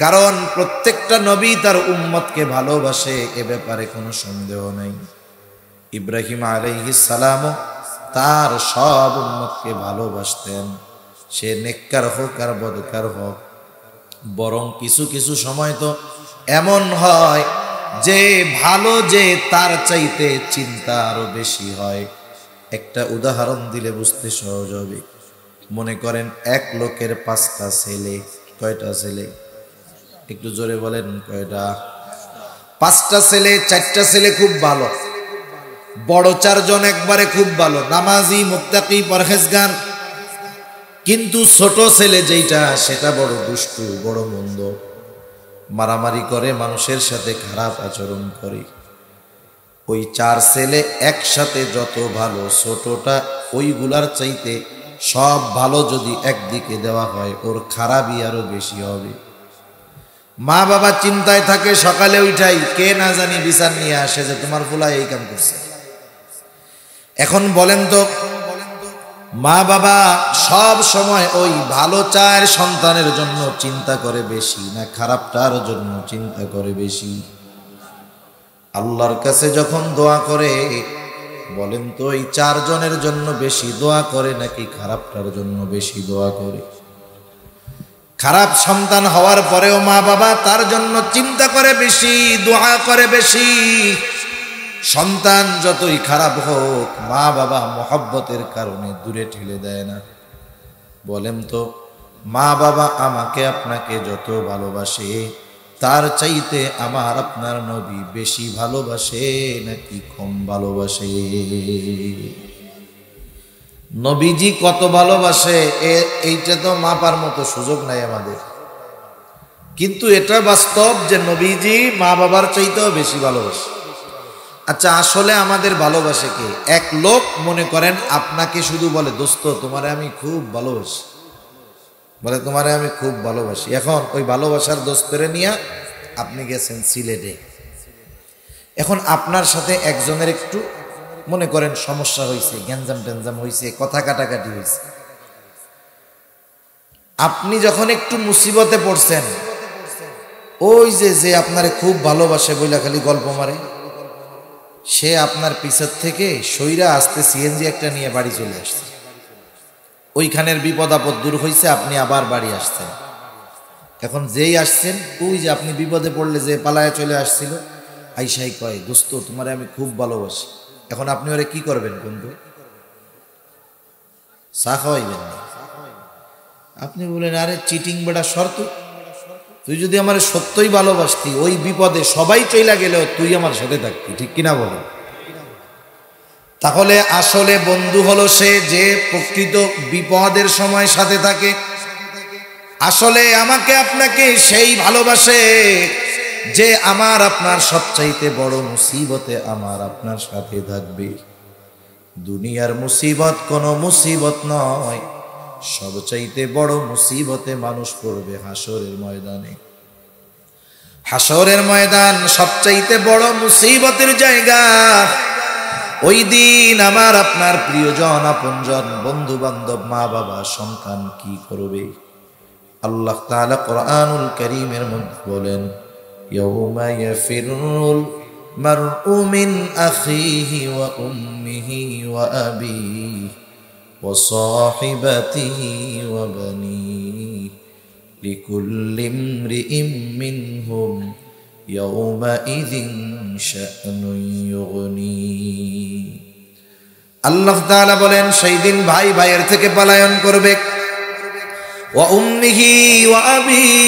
কারণ প্রত্যেকটা নবী তার উম্মতকে ভালোবাসে, এ ব্যাপারে কোনো সন্দেহ নাই। ইব্রাহিম আলাইহিস সালামও তার সব উম্মতকে ভালোবাসতেন, সে নেককার হোক আর বদকার হোক। বরং কিছু কিছু সময় তো এমন হয় যে ভালো যে তার চাইতে চিন্তা আরো বেশি হয়। একটা উদাহরণ দিলে বুঝতে সহজ হবে। মনে করেন এক লোকের 5টা ছেলে। কয়টা ছেলে? একটু জোরে বলেন, কয়টা? 5টা ছেলে। 4টা ছেলে খুব ভালো, বড় 4 জন একবারে খুব ভালো, নামাজি, মুত্তাকি, পরহেজগার। কিন্তু ছোট ছেলে যেটা, সেটা বড় দুষ্টু, বড় মন্দ, মারামারি করে, মানুষের সাথে খারাপ আচরণ করে। ওই 4 ছেলে একসাথে যত ভালো, ছোটটা ওইগুলার চাইতে সব ভালো যদি একদিকে দেওয়া হয়, ওর খারাপই আরো বেশি হবে। মা বাবা চিন্তায় থাকে, সকালে উঠাই কে না জানি বিচার নিয়ে আসে যে তোমার ফুলা এই কাম করছে। এখন বলেন তো, মা বাবা সব সময় ওই ভালো চায় সন্তানের জন্য চিন্তা করে বেশি, না খারাপটার জন্য চিন্তা করে বেশি? আল্লাহর কাছে যখন দোয়া করে বলেন তো এই 4 জনের জন্য বেশি দোয়া করে নাকি খারাপটার জন্য বেশি দোয়া করে? খারাপ সন্তান হওয়ার পরেও মা বাবা তার জন্য চিন্তা করে বেশি, দোয়া করে বেশি। সন্তান যতই খারাপ হোক মা বাবা মহব্বতের কারণে দূরে ঠেলে দেয় না। বলেন তো মা বাবা আমাকে আপনাকে যত ভালোবাসে তার চাইতে আমার আপনার নবী বেশি ভালোবাসে নাকি কম ভালোবাসে? নবীজি কত ভালোবাসে এইটা তো মাপার মতো সুযোগ নাই আমাদের, কিন্তু এটা বাস্তব যে নবীজি মা বাবার চাইতেও বেশি ভালোবাসে। আচ্ছা আসলে আমাদের ভালোবাসে কে? এক লোক মনে করেন আপনাকে শুধু বলে দোস্ত তোমারে আমি খুব ভালোবাসি, বলে তোমারে আমি খুব ভালোবাসি। এখন ওই ভালোবাসার দোস্তরে নিয়ে আপনি গেছেন সিলেটে, এখন আপনার সাথে একজনের একটু মনে করেন সমস্যা হয়েছে, গ্যাঞ্জাম ট্যাঞ্জাম হয়েছে, কথা কাটাকাটি হয়েছে। আপনি যখন একটু মুসিবতে পড়ছেন, ওই যে আপনারে খুব ভালোবাসে বইলা খালি গল্প মারে, সে আপনার পিছের থেকে সইরা আসতে সিএনজি একটা নিয়ে বাড়ি চলে আসছে। ওইখানের বিপদ আপদ দূর হয়েছে, আপনি আবার বাড়ি আসছেন। এখন যেই আসছেন ওই যে আপনি বিপদে পড়লে যে পালায়া চলে আসছিল, আইসাই কয় দোস্ত তোমারে আমি খুব ভালোবাসি। এখন আপনি ওরে কি করবেন? বন্ধু চা খাওয়াইবেন না, আপনি বলেন আরে চিটিং বেটা শর্ত, তুই যদি আমার সত্যই ভালোবাসতি ওই বিপদে সবাই চইলা গেলেও তুই আমার সাথে থাকতি, ঠিক কিনা বলেন? তাহলে আসলে বন্ধু হলো সে যে প্রকৃত বিপদের সময় সাথে থাকে। আসলে আমাকে আপনাকে সেই ভালোবাসে যে আমার আপনার সবচাইতে বড় মুসিবতে আমার আপনার সাথে থাকবে। দুনিয়ার মুসিবত কোনো মুসিবত নয়, সবচাইতে বড় মুসিবতে মানুষ পড়বে হাসরের ময়দানে। হাসরের ময়দান সবচাইতে বড় মুসিবতের জায়গা। ওই দিন আমার আপনার প্রিয়জন, আপনজন, বন্ধু বান্ধব, মা বাবা, সন্তান কি করবে? আল্লাহ তাআলা কোরআনুল কারীমের মধ্যে বলেন ইয়াউমা ইয়াফিরুল মারউ মিন আখিহি ওয়া উম্মিহি ওয়া আবিহি ওয়া সাহিবাতিহি ওয়া বানিহি লিকুল্লি ইমরিইম মিনহুম ইয়াউমাইযিন শা'নুন ইউগনি। আল্লাহ তাআলা বলেন সেই দিন ভাই ভাইয়ের থেকে পলায়ন করবে। ওয়া উম্মিহি ওয়া আবিহি,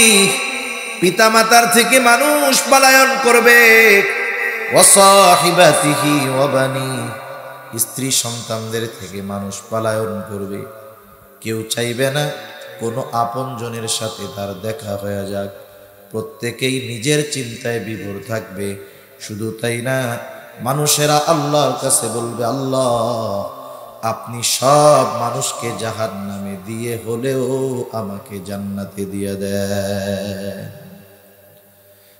পিতামাতার থেকে মানুষ পলায়ন করবে। ওয়া সাহিবাতিহি ওয়া বানিহি, স্ত্রী সন্তানদের থেকে মানুষ পলায়ন করবে। কেউ চাইবে না কোনো আপনজনের সাথে তার দেখা হয়ে যাক, প্রত্যেকেই নিজের চিন্তায় বিভোর থাকবে। শুধু তাই না, মানুষেরা আল্লাহর কাছে বলবে আল্লাহ আপনি সব মানুষকে জাহান্নামে দিয়ে হলেও আমাকে জান্নাতে দিয়ে দেন।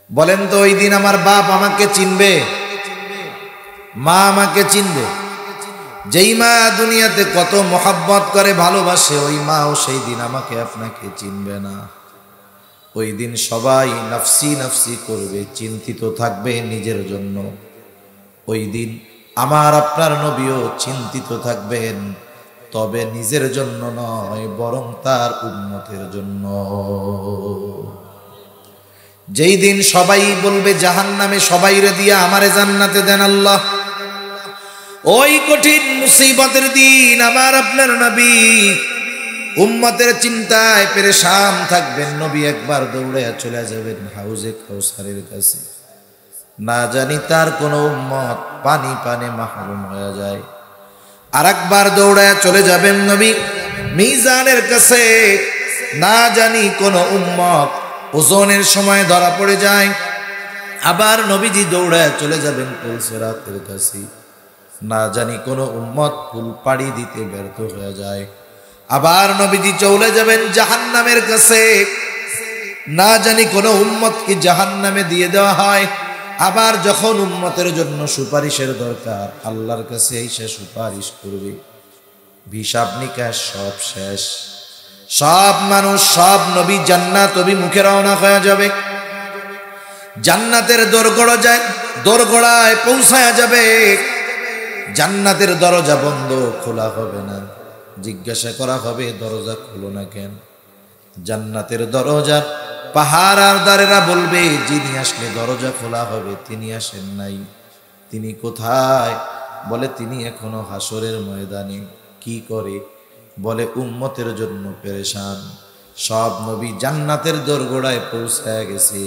বলেন তো ওই দিন আমার বাপ আমাকে চিনবে? মা আমাকে চিনবে? যেই মা দুনিয়াতে কত মহব্বত করে ভালোবাসে, ওই মাও সেই দিন আমাকে আপনাকে চিনবে না। ওই দিন সবাই নফসি নফসি করবে, চিন্তিত থাকবে নিজের জন্য। ওই দিন আমার আপনার নবীও চিন্তিত থাকবেন, তবে নিজের জন্য নয় বরং তার উম্মতের জন্য। যেই দিন সবাই বলবে জাহান্নামে সবাইরে দিয়া আমারে জান্নাতে দেন আল্লাহ, ওই কঠিন মুসিবতের দিন আমার আপনার নবী উম্মতের চিন্তায় পেরেশান থাকবেন। নবী একবার দৌড়ে চলে যাবেন হাউজে কাউসারের কাছে, না জানি তার কোন উম্মত পানি পানে মাহরুম হয়ে যায়। আর একবার দৌড়ায় চলে যাবেন নবী মিজানের কাছে, না জানি কোন উম্মত ওজনের সময় ধরা পড়ে যায়। আবার নবীজি দৌড়ায় চলে যাবেন পুলসিরাতের কাছে, না জানি কোন উম্মত পুল পাড়ি দিতে ব্যর্থ হয়ে যায়। আবার নবীজি চলে যাবেন জাহান্নামের কাছে, না জানি কোন উম্মত কি জাহান্নামে দিয়ে দেওয়া হয়। আবার যখন উম্মতের জন্য সুপারিশের দরকার, আল্লাহর কাছে এসে সুপারিশ করবে। হিসাব নিকাশ সব শেষ, সব মানুষ সব নবী জান্নাত অভিমুখে রওনা হয়ে যাবে। জান্নাতের দোরগোড়ায় পৌঁছায়া যাবে। জান্নাতের দরজা বন্ধ, খোলা হবে না। জিজ্ঞাসা করা হবে দরজা খুলো না কেন? জান্নাতের দরজার পাহারাদারেরা বলবে যিনি আসলে দরজা খোলা হবে তিনি আসেন নাই। তিনি কোথায়? বলে তিনি এখনো হাসরের ময়দানে। কি করে? বলে উম্মতের জন্য পেরেশান। সব নবী জান্নাতের দোরগোড়ায় পৌঁছায় গেছে,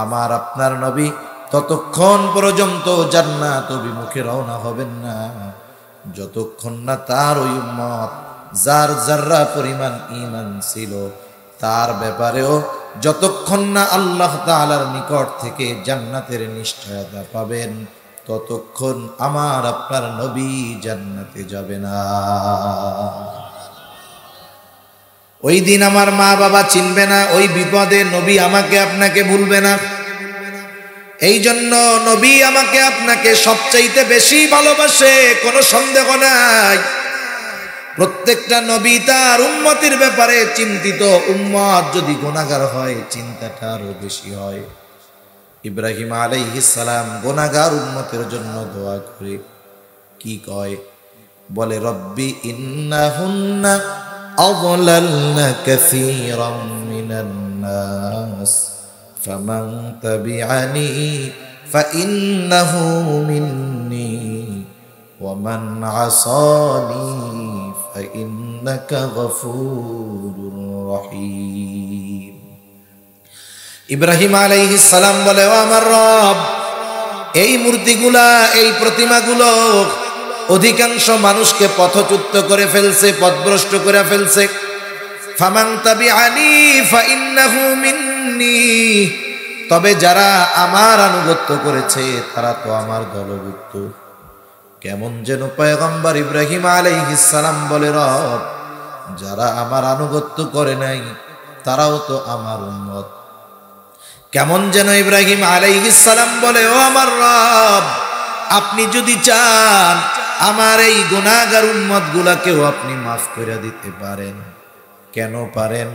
আমার আপনার নবী ততক্ষণ পর্যন্ত জান্নাত অভিমুখে রওনা হবেন না যতক্ষণ না তার ওই উম্মত যার যাররা পরিমাণ ঈমান ছিল তার ব্যাপারেও যতক্ষণ না আল্লাহ তাআলার নিকট থেকে জান্নাতের নিশ্চয়তা পাবেন ততক্ষণ আমার আপনার নবী জান্নাতে যাবে না। ওই দিন আমার মা বাবা চিনবে না, ওই বিপদে নবী আমাকে আপনাকে ভুলবে না। এই জন্য নবী আমাকে আপনাকে সবচাইতে বেশি ভালোবাসে, কোনো সন্দেহ নাই। প্রত্যেকটা নবী তার উম্মতের ব্যাপারে চিন্তিত। উম্মত যদি গুনাহগার হয় চিন্তাটা আরো বেশি হয়। ইব্রাহিম আলাইহিস সালাম গুনাহগার উম্মতের জন্য দোয়া করে কি কয়? বলে রব্বি ইন্নাহুন্না আযলালনা কাসীরাম মিনান নাস ফামান তাবিআনি ফাইন্নাহু মিন্নি ওয়া মান আসানি ফাইন্নাকা গফুরুর রহিম। ইব্রাহিম আলাইহিস সালাম বলে, ও আমার রব, এই মূর্তিগুলা, এই প্রতিমাগুলো অধিকাংশ মানুষকে পথচ্যুত করে ফেলছে, পথভ্রষ্ট করে ফেলছে। ফামান তাবিআনি ফাইন্নাহু মিন্নি, তবে যারা আমার আনুগত্য করেছে তারা তো আমার দলভুক্ত। কেমন যেন পয়গম্বর ইব্রাহিম আলাইহিস সালাম বলে, রব, যারা আমার আনুগত্য করে নাই তারাও তো আমার উম্মত। কেমন যেন ইব্রাহিম আলাইহিস সালাম বলে, ও আমার রব, আপনি যদি চান আমার এই গুনাহগার উম্মত গুলাকেও আপনি মাফ করে দিতে পারেন। কেন পারেন?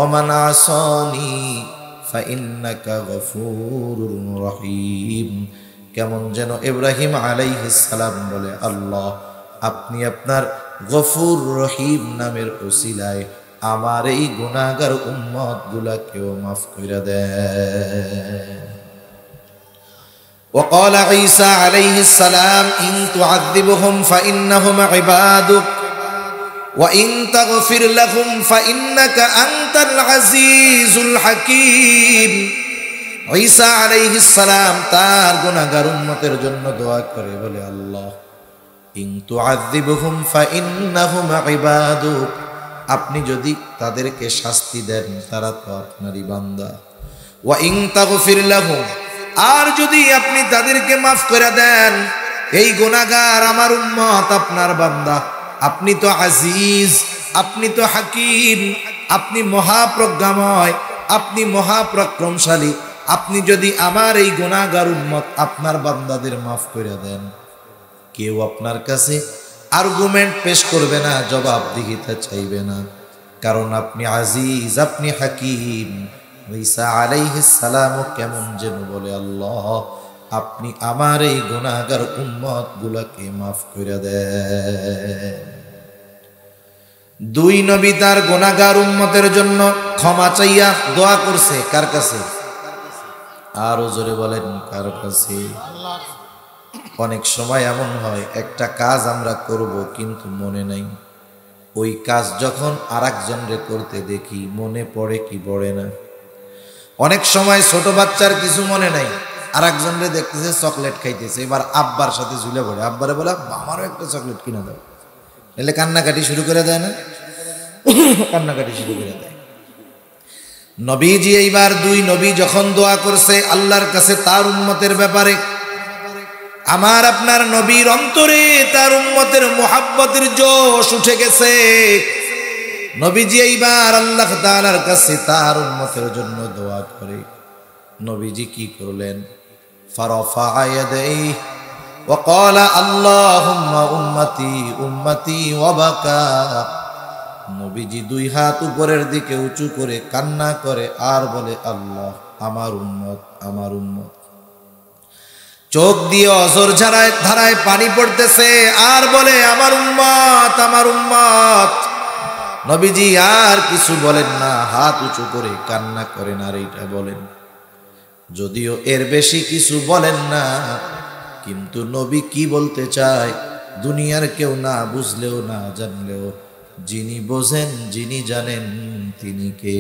ওমান আসানি ফাইন্নাকা গফুরুর রহিম। কেমন যেন ইব্রাহিম আলাইহিস সালাম বলে, আল্লাহ, আপনি আপনার গফুর রহিম নামের ওসিলায় আমার এই গুনাহগার উম্মত গুলাকেও মাফ করে দেন। وقال عيسى عليه السلام إن تعذبهم فإنهم عبادك وإن تغفر لهم فإنك أنت العزيز الحكيم। ঈসা আলাইহিস সালাম তার গুনাহগার উম্মতের জন্য দোয়া করে বলে, আল্লাহ, ইন তুআযিবহুম ফাইন্নাহুম ইবাদুক, আপনি যদি তাদেরকে শাস্তি দেন তারা তো আপনারই বান্দা। ওয়া ইন তাগফির লাহুম, আর যদি আপনি তাদেরকে মাফ করে দেন, এই গুনাহগার আমার উম্মত আপনার বান্দা। আপনি তো আজিজ, আপনি তো হাকিম, আপনি মহাপ্রজ্ঞাময়, আপনি মহাপরাক্রমশালী। আপনি যদি আমার এই গুনাহগার উম্মত আপনার বান্দাদের মাফ করে দেন, কেউ আপনার কাছে আর্গুমেন্ট পেশ করবে না, জবাবদিহিতা চাইবে না, কারণ আপনি আজিজ, আপনি হাকিম। ঈসা আলাইহিস সালাম কেমন যেন বলে, আল্লাহ, আপনি আমার এই গুনাহগার উম্মত গুলাকে মাফ করে দেন। দুই নবী তার গুনাহগার উম্মতের জন্য ক্ষমা চাইয়া দোয়া করছে। কার কাছে? আরো জোরে বলেন, কার কাছে? অনেক সময় এমন হয় একটা কাজ আমরা করব কিন্তু মনে নাই, ওই কাজ যখন আরেকজনরে করতে দেখি মনে পড়ে কি পড়ে না। অনেক সময় ছোট বাচ্চার কিছু মনে নাই, আরেকজনরে দেখতেছে চকলেট খাইতেছে, এবার আব্বার সাথে ঝুলে পড়ে, আব্বারে বলে আমারও একটা চকলেট কিনে দাও, এলে কান্নাকাটি শুরু করে দেয় না? কান্নাকাটি শুরু করে দেয়। নবীজি এইবার দুই নবী যখন দোয়া করছে আল্লাহর কাছে তার উম্মতের ব্যাপারে, আমার আপনার নবীর অন্তরে তার উম্মতের মুহাব্বতের জোশ উঠে গেছে। নবীজি এইবার আল্লাহ তাআলার কাছে তার উম্মতের জন্য দোয়া করে। নবীজি কি করলেন? ফারাফা ইয়াদাইহি ওয়া ক্বালা আল্লাহুম্মা উম্মতি উম্মতি ওয়া বাকা। নবীজি দুই হাত উপরের দিকে উঁচু করে কান্না করে আর বলে, আল্লাহ, আমার উম্মত, আমার উম্মত। চোখ দিয়ে অঝর ধারায় পানি পড়তেছে আর বলে আমার উম্মত, আমার উম্মত। নবীজি আর কিছু বলেন না, হাত উঁচু করে কান্না করেন আর এইটা বলেন। যদিও এর বেশি কিছু বলেন না, কিন্তু নবী কি বলতে চায় দুনিয়ার কেউ না বুঝলেও না জানলেও যিনি বোঝেন, যিনি জানেন তিনি কে?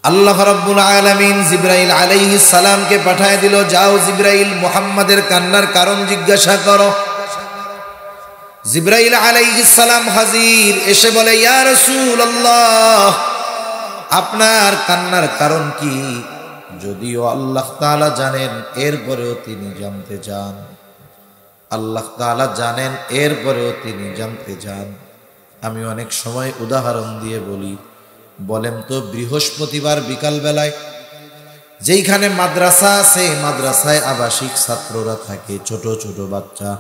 আল্লাহ রাব্বুল আলামিন জিবরাইল আলাইহিস সালামকে পাঠায় দিল, যাও জিবরাইল মুহাম্মাদের কান্নার কারণ জিজ্ঞাসা করো। জিবরাইল আলাইহিস সালাম হাজির, এসে বলে ইয়া রাসূলুল্লাহ, আপনার কান্নার কারণ কি? যদিও আল্লাহ তাআলা জানেন, এরপরেও তিনি জানতে চান। আল্লাহ তাআলা জানেন, এরপরেও তিনি জানতে চান। আমি অনেক সময় উদাহরণ দিয়ে বলি, বলেন তো বৃহস্পতিবার বিকাল বেলায় যেইখানে মাদ্রাসা আছে, মাদ্রাসায় আবাসিক ছাত্ররা থাকে, ছোট ছোট বাচ্চা,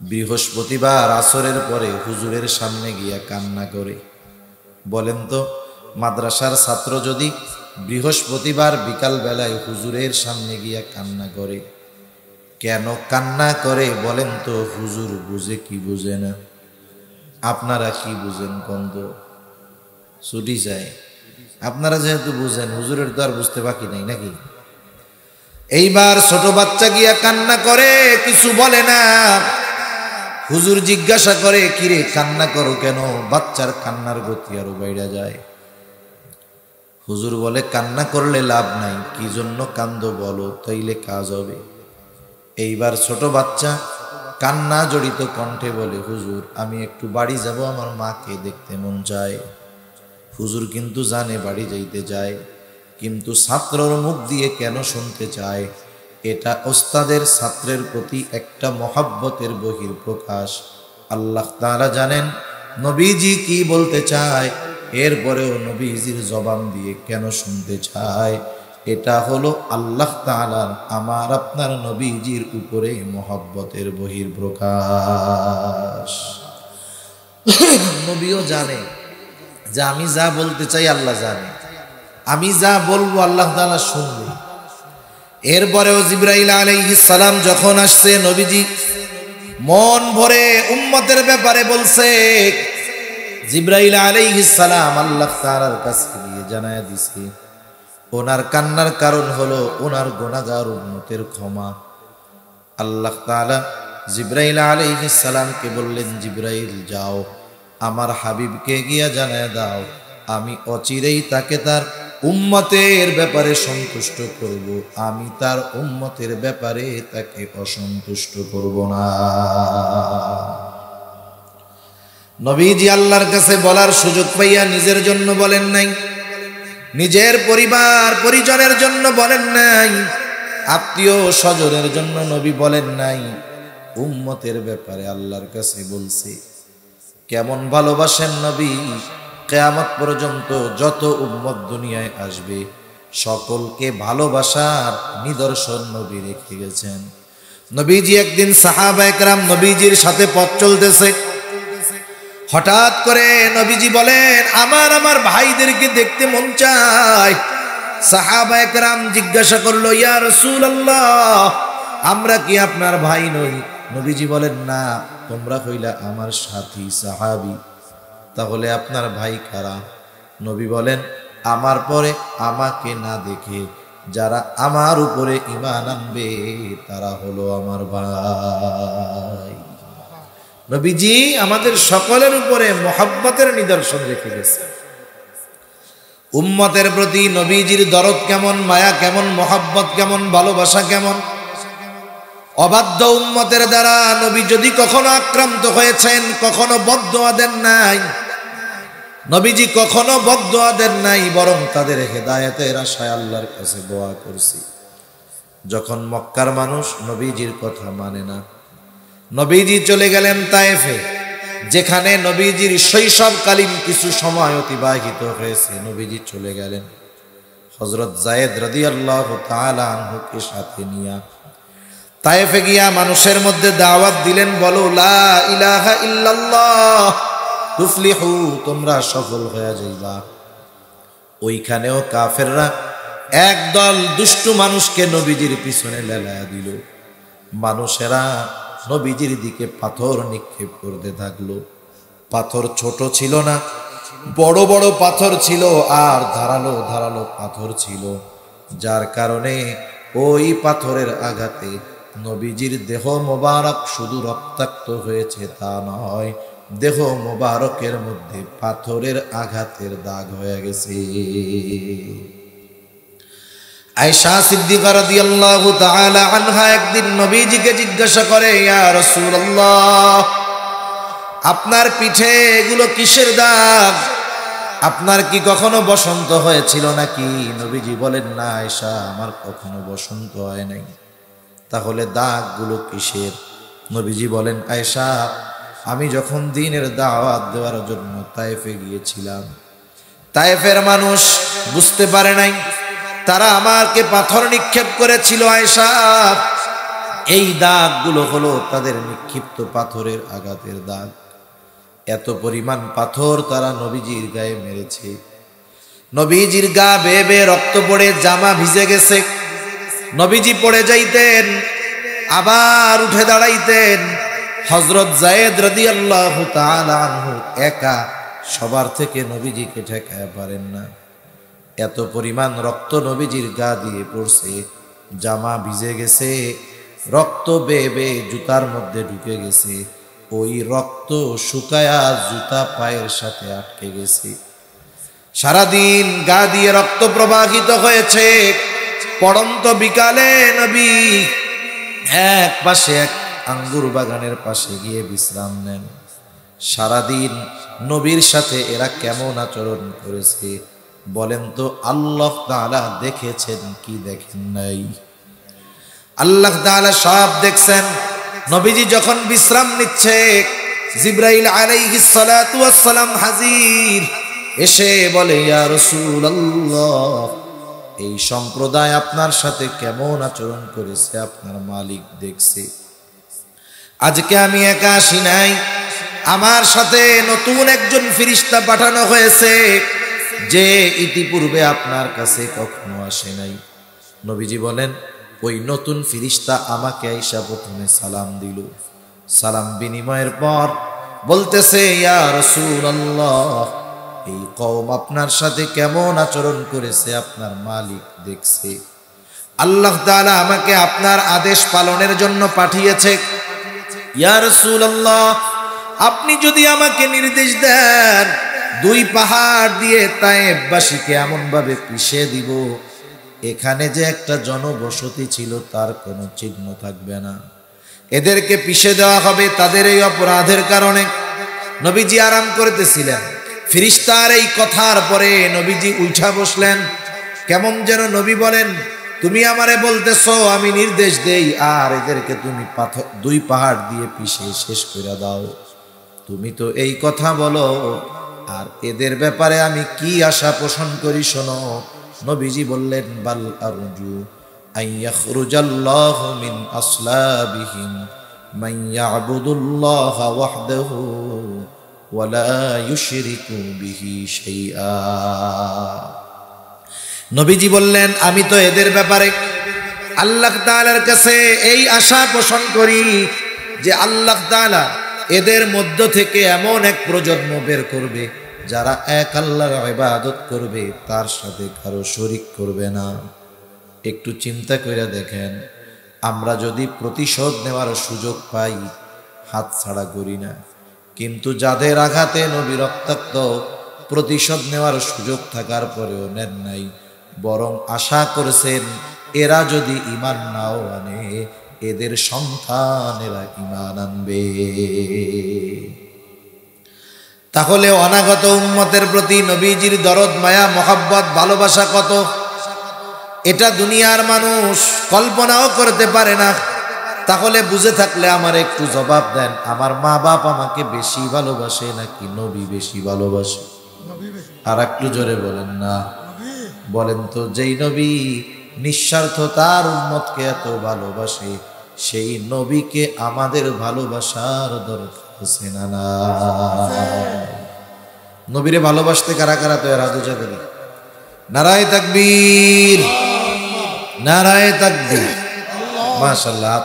বৃহস্পতিবার আসরের পরে হুজুরের সামনে গিয়া কান্না করে। বলেন তো মাদ্রাসার ছাত্র যদি বৃহস্পতিবার বিকাল বেলায় হুজুরের সামনে গিয়া কান্না করে, কেন কান্না করে বলেন তো? হুজুর বুঝে কি বুঝে না? আপনারা কি বুঝেন? কন্দ ছুটি যায়। আপনারা যেহেতু বুঝেন, হুজুরের তো আর বুঝতে বাকি নাই নাকি? এইবার ছোট বাচ্চা গিয়া কান্না করে, কিছু বলে না। হুজুর জিজ্ঞাসা করে, কিরে কান্না করো কেন? বাচ্চার কান্নার গতি আরো বাইরে যায়। হুজুর বলে, কান্না করলে লাভ নাই, কি জন্য কান্দো বলো, তাইলে কাজ হবে। এইবার ছোট বাচ্চা কান্না জড়িত কণ্ঠে বলে, হুজুর আমি একটু বাড়ি যাব, আমার মাকে দেখতে মন চায়। হুজুর কিন্তু জানে বাড়ি যাইতে যায়, কিন্তু ছাত্রর মুখ দিয়ে কেন শুনতে চায়? এটা ওস্তাদের ছাত্রের প্রতি একটা মহব্বতের বহির প্রকাশ। আল্লাহ তাআলা জানেন নবীজি কি বলতে চায়, এরপরেও নবীজির জবান দিয়ে কেন শুনতে চায়? এটা হলো আল্লাহ তাআলার আমার আপনার নবীজির উপরে মহব্বতের বহির প্রকাশ। নবীও জানে যে আমি যা বলতে চাই আল্লাহ জানে, আমি যা বলবো আল্লাহ তাআলা শুনবে। এরপরেও জিবরাইল আলাইহিস সালাম যখন আসছে, নবীজি মন ভরে উম্মতের ব্যাপারে বলছে। জিবরাইল আলাইহিস সালাম আল্লাহ তাআলার কাছে গিয়ে জানায়া দিছে, ওনার কান্নার কারণ হলো ওনার গুনাহগার উম্মতের ক্ষমা। আল্লাহ তাআলা জিবরাইল আলাইহিস সালামকে বললেন, জিবরাইল যাও আমার হাবিবকে গিয়া জানায়া দাও, আমি অচিরেই তাকে তার উম্মতের ব্যাপারে সন্তুষ্ট করব, আমি তার উম্মতের ব্যাপারে তাকে অসন্তুষ্ট করব না। নবীজি আল্লাহর কাছে বলার সুযোগ পাইয়া নিজের জন্য বলেন নাই, নিজের পরিবার পরিজনের জন্য বলেন নাই, আত্মীয় স্বজনের জন্য নবী বলেন নাই, উম্মতের ব্যাপারে আল্লাহর কাছে বলছে। কেমন ভালোবাসেন নবী! কিয়ামত পর্যন্ত যত উম্মত দুনিয়ায় আসবে সকলকে ভালোবাসার নিদর্শন নবী রেখে গেছেন। নবীজি একদিন সাহাবায়ে কেরাম নবীজির সাথে পথ চলতেছে, হঠাৎ করে নবীজি বলেন, আমার ভাইদেরকে দেখতে মন চায়। সাহাবায়ে কেরাম জিজ্ঞাসা করলো, ইয়া রাসূলুল্লাহ আমরা কি আপনার ভাই নই? নবীজি বলেন, না, তোমরা হইলা আমার সাথী সাহাবী, তাহলে আপনার ভাই কারা? নবী বলেন, আমার পরে আমাকে না দেখে যারা আমার উপরে ঈমান আনবে তারা হলো আমার ভাই। নবীজি আমাদের সকলের উপরে মহব্বতের নিদর্শন রেখে গেছে। উম্মতের প্রতি নবীজির দরদ কেমন, মায়া কেমন, মহব্বত কেমন, ভালোবাসা কেমন। অবাধ্য উম্মতের দ্বারা নবী যদি কখনো আক্রান্ত হয়েছেন, কখনো বদদুয়া দেন নাই। নবীজি কখনো বদদুয়া দেন নাই, বরং তাদের হেদায়েতের আশায় আল্লাহর কাছে দোয়া করছি। যখন মক্কার মানুষ নবীজির কথা মানে না, নবীজি চলে গেলেন তায়েফে, যেখানে নবীজির শৈশবকালীন কিছু সময় অতিবাহিত হয়েছে। নবীজি চলে গেলেন হযরত যায়েদ রাদিয়াল্লাহু তাআলা আনহুকে সাথে নিয়ে তায়েফে গিয়া মানুষের মধ্যে দাওয়াত দিলেন, বলো লা ইলাহা ইল্লাল্লাহ তুফলিহু, তোমরা সফল হয়ে যাইবা। ওইখানেও কাফেররা একদল দুষ্টু মানুষকে নবীজির পিছনে লেলায়া দিল। মানুষেরা নবীজির দিকে পাথর নিক্ষেপ করতে থাকলো। পাথর ছোট ছিল না, বড় বড় পাথর ছিল, আর ধারালো ধারালো পাথর ছিল, যার কারণে ওই পাথরের আঘাতে নবীজির দেহ মোবারক শুধু রক্তাক্ত হয়েছে তা নয়, দেহ মোবারকের মধ্যে পাথরের আঘাতের দাগ হয়ে গেছে। আয়েশা সিদ্দিকা রাদিয়াল্লাহু তাআলা আনহা একদিন নবীজিকে জিজ্ঞাসা করে, ইয়া রাসূলুল্লাহ, আপনার পিঠে এগুলো কিসের দাগ? আপনার কি কখনো বসন্ত হয়েছিল নাকি? নবীজি বলেন, না আয়েশা, আমার কখনো বসন্ত হয় নাই। তাহলে দাগগুলো কিসের? নবীজি বলেন, আয়েশা, আমি যখন দ্বীনের দাওয়াত দেওয়ার জন্য তায়েফে গিয়েছিলাম, তায়েফের মানুষ বুঝতে পারে নাই, তারা আমাকে পাথর নিক্ষেপ করেছিল আয়েশা। এই দাগগুলো হলো তাদের নিক্ষিপ্ত পাথরের আঘাতের দাগ। এত পরিমাণ পাথর তারা নবীজির গায়ে মেরেছে। নবীজির গা বেয়ে বেয়ে রক্ত পড়ে জামা ভিজে গেছে। নবীজি পড়ে যাইতেন, আবার উঠে দাঁড়াইতেন। হযরত যায়েদ রাদিয়াল্লাহু তাআলা আনহু একা সবার থেকে নবীজিকে ঠেকাতে পারেন না। এত পরিমাণ রক্ত নবীজির গা দিয়ে পড়ছে, জামা ভিজে গেছে, রক্ত বেয়ে বেয়ে জুতার মধ্যে ঢুকে গেছে। ওই রক্ত শুকায়া জুতা পায়ের সাথে আটকে গেছে। সারাদিন গা দিয়ে রক্ত প্রবাহিত হয়েছে। পড়ন্ত বিকালে নবী এক পাশে এক আঙ্গুর বাগানের পাশে গিয়ে বিশ্রাম নেন। সারাদিন নবীর সাথে এরা কেমন আচরণ করেছে বলেন তো? আল্লাহ তাআলা দেখেছেন কি দেখেন নাই? আল্লাহ তাআলা সব দেখছেন। নবীজি যখন বিশ্রাম নিচ্ছে, জিবরাইল আলাইহিস সালাতু ওয়াস সালাম হাজির, এসে বলে, ইয়া রাসূলুল্লাহ, এই সম্প্রদায় আপনার সাথে কেমন আচরণ করেছে আপনার মালিক দেখছে। আজকে আমি একা আসি নাই, আমার সাথে নতুন একজন ফেরেশতা পাঠানো হয়েছে, যে ইতিপূর্বে আপনার কাছে কখনো আসে নাই। নবীজি বলেন, ওই নতুন ফেরেশতা আমাকে আয়েশা প্রথমে সালাম দিল। সালাম বিনিময়ের পর বলতেছে, ইয়া রাসূলুল্লাহ, এই কওম আপনার সাথে কেমন আচরণ করেছে আপনার মালিক দেখছে। আল্লাহ তাআলা আমাকে আপনার আদেশ পালনের জন্য পাঠিয়েছে। ইয়া রাসূলুল্লাহ, আপনি যদি আমাকে নির্দেশ দেন, দুই পাহাড় দিয়ে তায়েফবাসীকে এমন ভাবে পিষে দিব, এখানে যে একটা জনবসতি ছিল তার কোনো চিহ্ন থাকবে না। এদেরকে পিষে দেওয়া হবে তাদের এই অপরাধের কারণে। নবীজি আরাম করতেছিলেন। ফেরেশতার এই কথার পরে নবীজি উঠা বসলেন। কেমন যেন নবী বলেন, তুমি আমারে বলতেছো আমি নির্দেশ দেই, আর এদেরকে তুমি দুই পাহাড় দিয়ে পিষে শেষ করে দাও। তুমি তো এই কথা বলো, আর এদের ব্যাপারে আমি কি আশা পোষণ করি শোনো। নবীজি বললেন, বাল আরজু আন ইয়াখরুজাল্লাহু মিন আসলাবিহিম মান ইয়াবুদুল্লাহা ওয়াহদাহু ওয়া লা ইউশরিকু বিহি শাইআ। নবীজি বললেন, আমি তো এদের ব্যাপারে আল্লাহ তাআলার কাছে এই আশা পোষণ করি যে আল্লাহ তাআলা এদের মধ্য থেকে এমন এক প্রজন্ম বের করবে যারা এক আল্লাহর ইবাদত করবে, তার সাথে কারো শরীক করবে না। একটু চিন্তা করে দেখেন, আমরা যদি প্রতিশোধ নেওয়ার সুযোগ পাই হাত ছাড়া করি না, কিন্তু যাদের আঘাতে নবী রক্তাক্ত, প্রতিশোধ নেওয়ার সুযোগ থাকার পরেও নেন নাই, বরং আশা করেছেন এরা যদি ঈমান নাও আনে এদের সন্তানেরা ঈমান আনবে। তাহলে অনাগত উম্মতের প্রতি নবীজির দরদ, মায়া, মহব্বত, ভালোবাসা কত, এটা দুনিয়ার মানুষ কল্পনাও করতে পারে না। তাহলে বুঝে থাকলে আমার একটু জবাব দেন, আমার মা বাপ আমাকে বেশি ভালোবাসে নাকি নবী বেশি ভালোবাসে? আর একটু জোরে বলেন না। বলেন তো, যেই নবী নিঃস্বার্থ তার উম্মতকে এত ভালোবাসে, সেই নবীকে আমাদের ভালোবাসার দরকার আছে না? নবীরে ভালোবাসতে কারা কারা তো রাজা করি? নারায়ে তাকবীর, নারায়ে তাকবীর। মাশাআল্লাহ।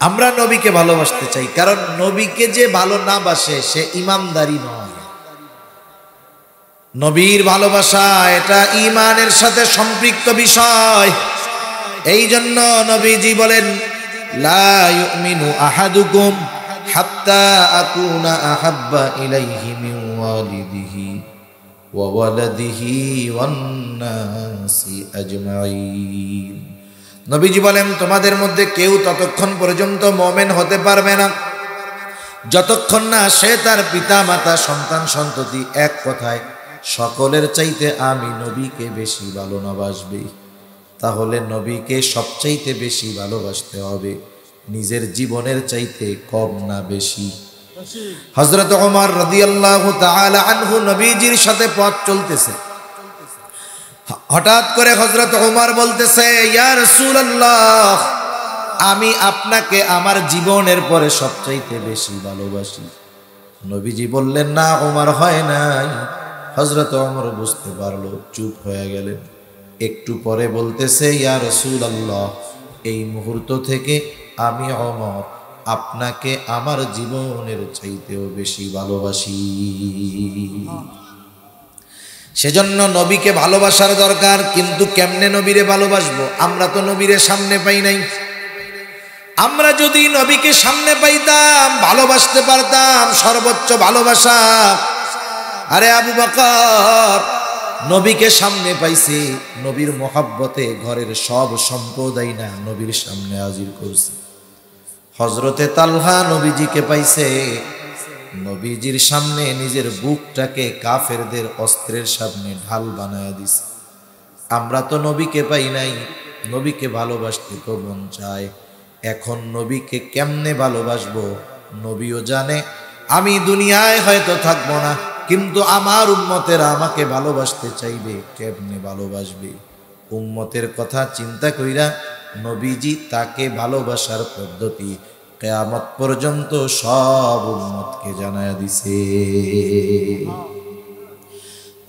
আমরা নবীকে ভালোবাসতে চাই, কারণ নবীকে যে ভালো না বাসে সে ঈমানদারি নয়। নবীর ভালোবাসা এটা ঈমানের সাথে সম্পৃক্ত বিষয়। এই জন্য নবীজি বলেন, লা ইউমিনু আহাদুকুম হাত্তা আকুনা আহাব্বা ইলাইহি মিন ওয়ালিদিহি ওয়া ওয়ালাদিহি ওয়ান নাসি আজমাইন। নবীজি বলেন, তোমাদের মধ্যে কেউ ততক্ষণ পর্যন্ত মুমিন হতে পারবে না যতক্ষণ না সে তার পিতা মাতা সন্তান সন্ততি এক কথায় সকলের চাইতে আমি নবীকে বেশি ভালো না বাসবে। তাহলে নবীকে সবচাইতে বেশি ভালোবাসতে হবে, নিজের জীবনের চাইতে কম না বেশি। হযরত ওমর রাদিয়াল্লাহু তাআলা আনহু নবীজির সাথে পথ চলতেছে, হঠাৎ করে হযরত ওমর বলতেছে, ইয়া রাসূলুল্লাহ, আমি আপনাকে আমার জীবনের পরে সবচাইতে বেশি ভালোবাসি। নবীজি বললেন, না ওমর, হয় নাই। হযরত ওমর বুঝতে পারলো, চুপ হয়ে গেলেন। একটু পরে বলতেছে, ইয়া রাসূলুল্লাহ, এই মুহূর্ত থেকে আমি ওমর আপনাকে আমার জীবনের চাইতেও বেশি ভালোবাসি। সেজন্য নবীকে ভালোবাসার দরকার, কিন্তু কেমনে নবীরে ভালোবাসবো? আমরা তো নবীরে সামনে পাই নাই। আমরা যদি নবীকে সামনে পাইতাম, ভালোবাসতে পারতাম সর্বোচ্চ ভালোবাসা। আরে আবু বকর নবীকে সামনে পাইছে, নবীর মহব্বতে ঘরের সব সম্পদাই না নবীর সামনে হাজির করছে। হযরতে তালহা নবীজিকে পাইছে, নবীজির সামনে নিজের বুকটাকে কাফেরদের অস্ত্রের সামনে ঢাল বানায় দিছে। আমরা তো নবীকে পাই নাই, নবীকে ভালোবাসতে তো মন চায়। এখন নবীকে কেমনে ভালোবাসবো? নবীও জানে আমি দুনিয়ায় হয়তো থাকবো না, কিন্তু আমার উম্মতেরা আমাকে ভালোবাসতে চাইবে, কেমনে ভালোবাসবে? উম্মতের কথা চিন্তা কইরা নবীজি তাকে ভালোবাসার পদ্ধতি কিয়ামত পর্যন্ত সব উম্মতকে জানায়া দিছে।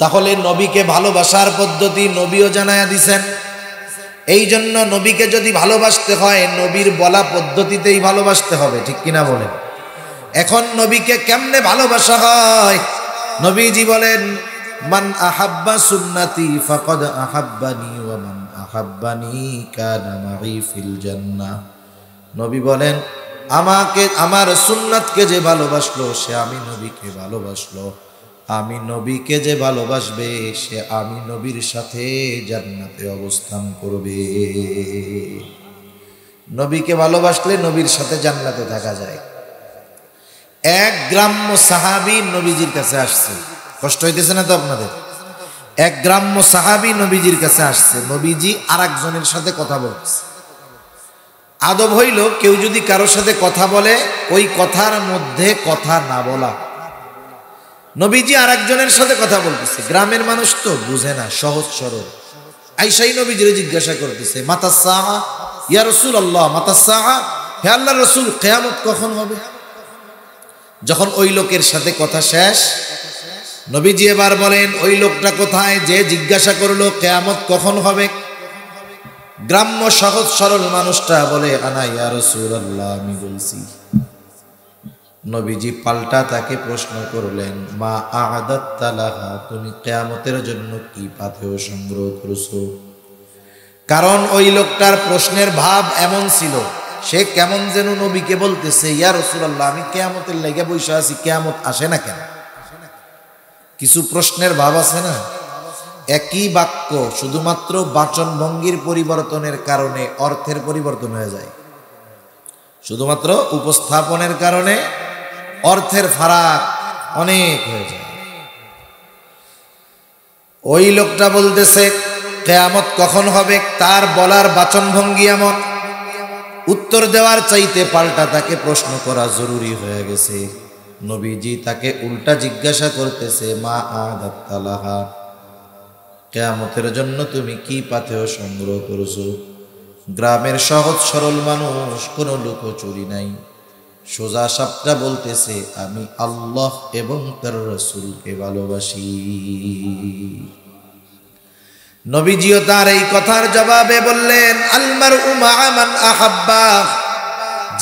তাহলে নবীকে ভালোবাসার পদ্ধতি নবীও জানায়া দিছেন। এই জন্য নবীকে যদি ভালোবাসতে হয়, নবীর বলা পদ্ধতিতেই ভালোবাসতে হবে, ঠিক কিনা বলেন? এখন নবীকে কেমনে ভালোবাসা হয়? নবীজি বলেন, মান আহাব্বা সুন্নতি ফাকাদ আহাব্বানি ওয়া মান আহাব্বানি কানা মাই ফিল জান্নাহ। নবী বলেন, আমাকে আমার সুন্নাতকে যে ভালোবাসলো সে আমি নবীকে ভালোবাসলো, আমি নবীকে যে ভালোবাসবে সে আমি নবীর সাথে জান্নাতে অবস্থান করবে। নবীকে ভালোবাসলে নবীর সাথে জান্নাতে থাকা যায়। এক গ্রাম্য সাহাবী নবীজির কাছে আসছে, কষ্ট হইতেছে না তো আপনাদের? এক গ্রাম্য সাহাবী নবীজির কাছে আসছে, নবীজি আর একজনের সাথে কথা বলছে। আদব হইল, কেউ যদি কারোর সাথে কথা বলে ওই কথার মধ্যে কথা না বলা। নবীজি আর একজনের সাথে কথা বলতেছে, গ্রামের মানুষ তো বুঝে না, সহজ সরল। আইসাই নবীজিরে জিজ্ঞাসা করতেছে, মাতাস সাআ ইয়া রাসূলুল্লাহ, মাতাস সাআ, হে আল্লাহর রাসূল, কিয়ামত কখন হবে? যখন ওই লোকের সাথে কথা শেষ, নবীজি এবার বলেন, ওই লোকটা কোথায় যে জিজ্ঞাসা করলো কিয়ামত কখন হবে? গ্রাম্য সহজ সরল মানুষটা বলে, আনা ইয়া রাসূলুল্লাহ, আমি বলছি। নবীজি পাল্টা তাকে প্রশ্ন করলেন, মা আ'দাত্তা লাহা, তুমি কিয়ামতের জন্য কি পাথেয় সংগ্রহ করেছো? কারণ ওই লোকটার প্রশ্নের ভাব এমন ছিল, সে কেমন যেন নবীকে বলতেছে, ইয়া রাসূলুল্লাহ, আমি কিয়ামতের লাগা বইসা আছি, কিয়ামত আসে না কেন? কিছু প্রশ্নের ভাব আছে না? একই বাক্য শুধুমাত্র বাচন ভঙ্গির পরিবর্তনের কারণে অর্থের পরিবর্তন হয়ে যায়, শুধুমাত্র উপস্থাপনের কারণে অর্থের ফারাক অনেক হয়ে যায়। ওই লোকটা বলতেছে কিয়ামত কখন হবে, তার বলার বাচন ভঙ্গি এমন, উত্তর দেওয়ার চাইতে পাল্টা তাকে প্রশ্ন করা জরুরি হয়ে গেছে। নবীজি তাকে উল্টা জিজ্ঞাসা করতেছে, মা আ'দাত্তা লাহা, কিয়ামতের জন্য তুমি কি পাথেয় সংগ্রহ করেছো? গ্রামের সহজ সরল মানুষ, কোনো লুকোচুরি নাই, সোজা সাপটা বলতেছে, আমি আল্লাহ এবং তার রাসূলকে ভালোবাসি। নবীজিও তার এই কথার জবাবে বললেন, আল মারউ মা'a মান আহাব্বা,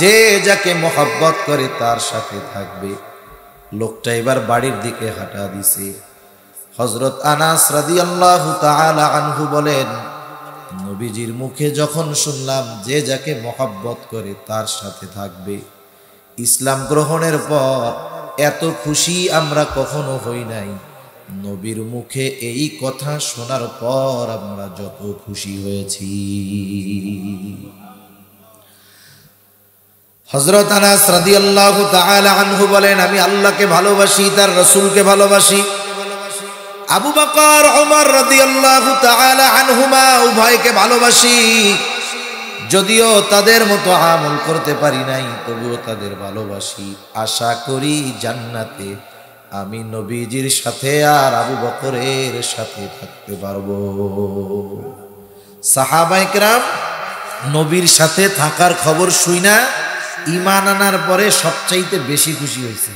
যে যাকে মোহাব্বত করে তার সাথে থাকবে। লোকটা এবার বাড়ির দিকে হাঁটা দিছে। হযরত আনাস রাদিয়াল্লাহু তাআলা আনহু বলেন, নবীজির মুখে যখন শুনলাম যে যাকে মোহাব্বত করে তার সাথে থাকবে, ইসলাম গ্রহণের পর এত খুশি আমরা কখনো হই নাই। নবীর মুখে এই কথা শোনার পর আমরা যত খুশি হয়েছি। হযরত আনাস রাদিয়াল্লাহু তাআলা আনহু বলেন, আমি আল্লাহকে ভালোবাসি, তার রাসূলকে ভালোবাসি। আবু বকর ওমর রাদিয়াল্লাহু তাআলা আনহুমা উভয়কে ভালোবাসি। যদিও তাদের মতো আমল করতে পারি নাই, তবুও তাদের ভালোবাসি। আশা করি জান্নাতে আমি নবীজির সাথে আর আবু বকরের সাথে থাকতে পারবো। সাহাবায়ে কেরাম নবীর সাথে থাকার খবর শুইনা ঈমান আনার পরে সবচাইতে বেশি খুশি হয়েছে।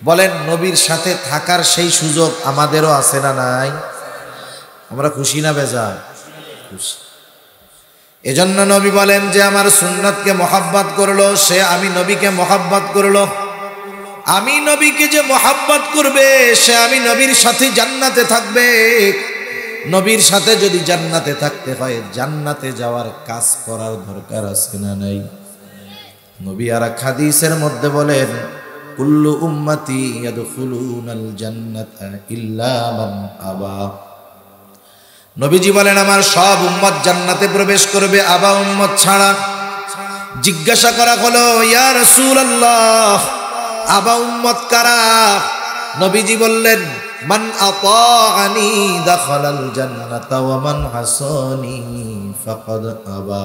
বলেন, নবীর সাথে থাকার সেই সুযোগ আমাদেরও আছে না নাই? আমরা খুশি না বেজার? খুশি। এজন্য নবী বলেন, যে আমার সুন্নতকে মহব্বত করলো সে আমি নবীকে মহব্বত করলো। আমি নবীকে যে মহব্বত করবে সে আমি নবীর সাথে জান্নাতে থাকবে। নবীর সাথে যদি জান্নাতে থাকতে হয়, জান্নাতে যাওয়ার কাজ করার দরকার আছে না নাই? নবী আর এক হাদিসের মধ্যে বলেন, কুল্লু উম্মতি ইয়াদখুলুনাল জান্নাতা ইল্লা মান আবা। নবীজি বলেন, আমার সব উম্মত জান্নাতে প্রবেশ করবে, আবা উম্মত ছাড়া। জিজ্ঞাসা করা হলো, ইয়া রাসূলুল্লাহ, আবা উম্মত কারা? নবীজি বললেন, মান আতাআনি দাখালাল জান্নাতা ওয়া মান আসানি ফাকাদ আবা।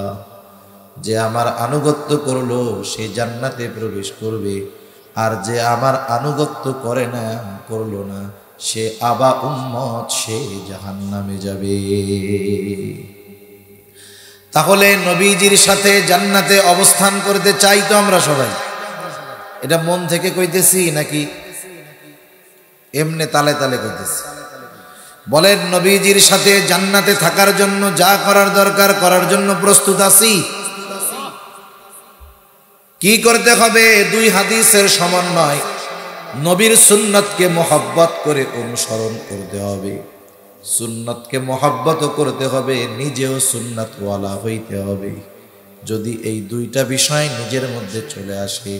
যে আমার আনুগত্য করলো সে জান্নাতে প্রবেশ করবে, আর যে আমার আনুগত্য করে না, করলো না, সে আবা উম্মত, সে জাহান্নামে যাবে। তাহলে নবীজির সাথে জান্নাতে অবস্থান করতে চাই তো আমরা সবাই? এটা মন থেকে কইতেছি নাকি এমনে তালে তালে কইতেছি? বলেন, নবীজির সাথে জান্নাতে থাকার জন্য যা করার দরকার করার জন্য প্রস্তুত আছি? কি করতে হবে? দুই হাদিসের সমন্বয়। নবীর সুন্নতকে মহব্বত করে অনুসরণ করতে হবে, সুন্নতকে মহব্বত করতে হবে, নিজেও সুন্নতওয়ালা হইতে হবে। যদি এই দুইটা বিষয় নিজের মধ্যে চলে আসে,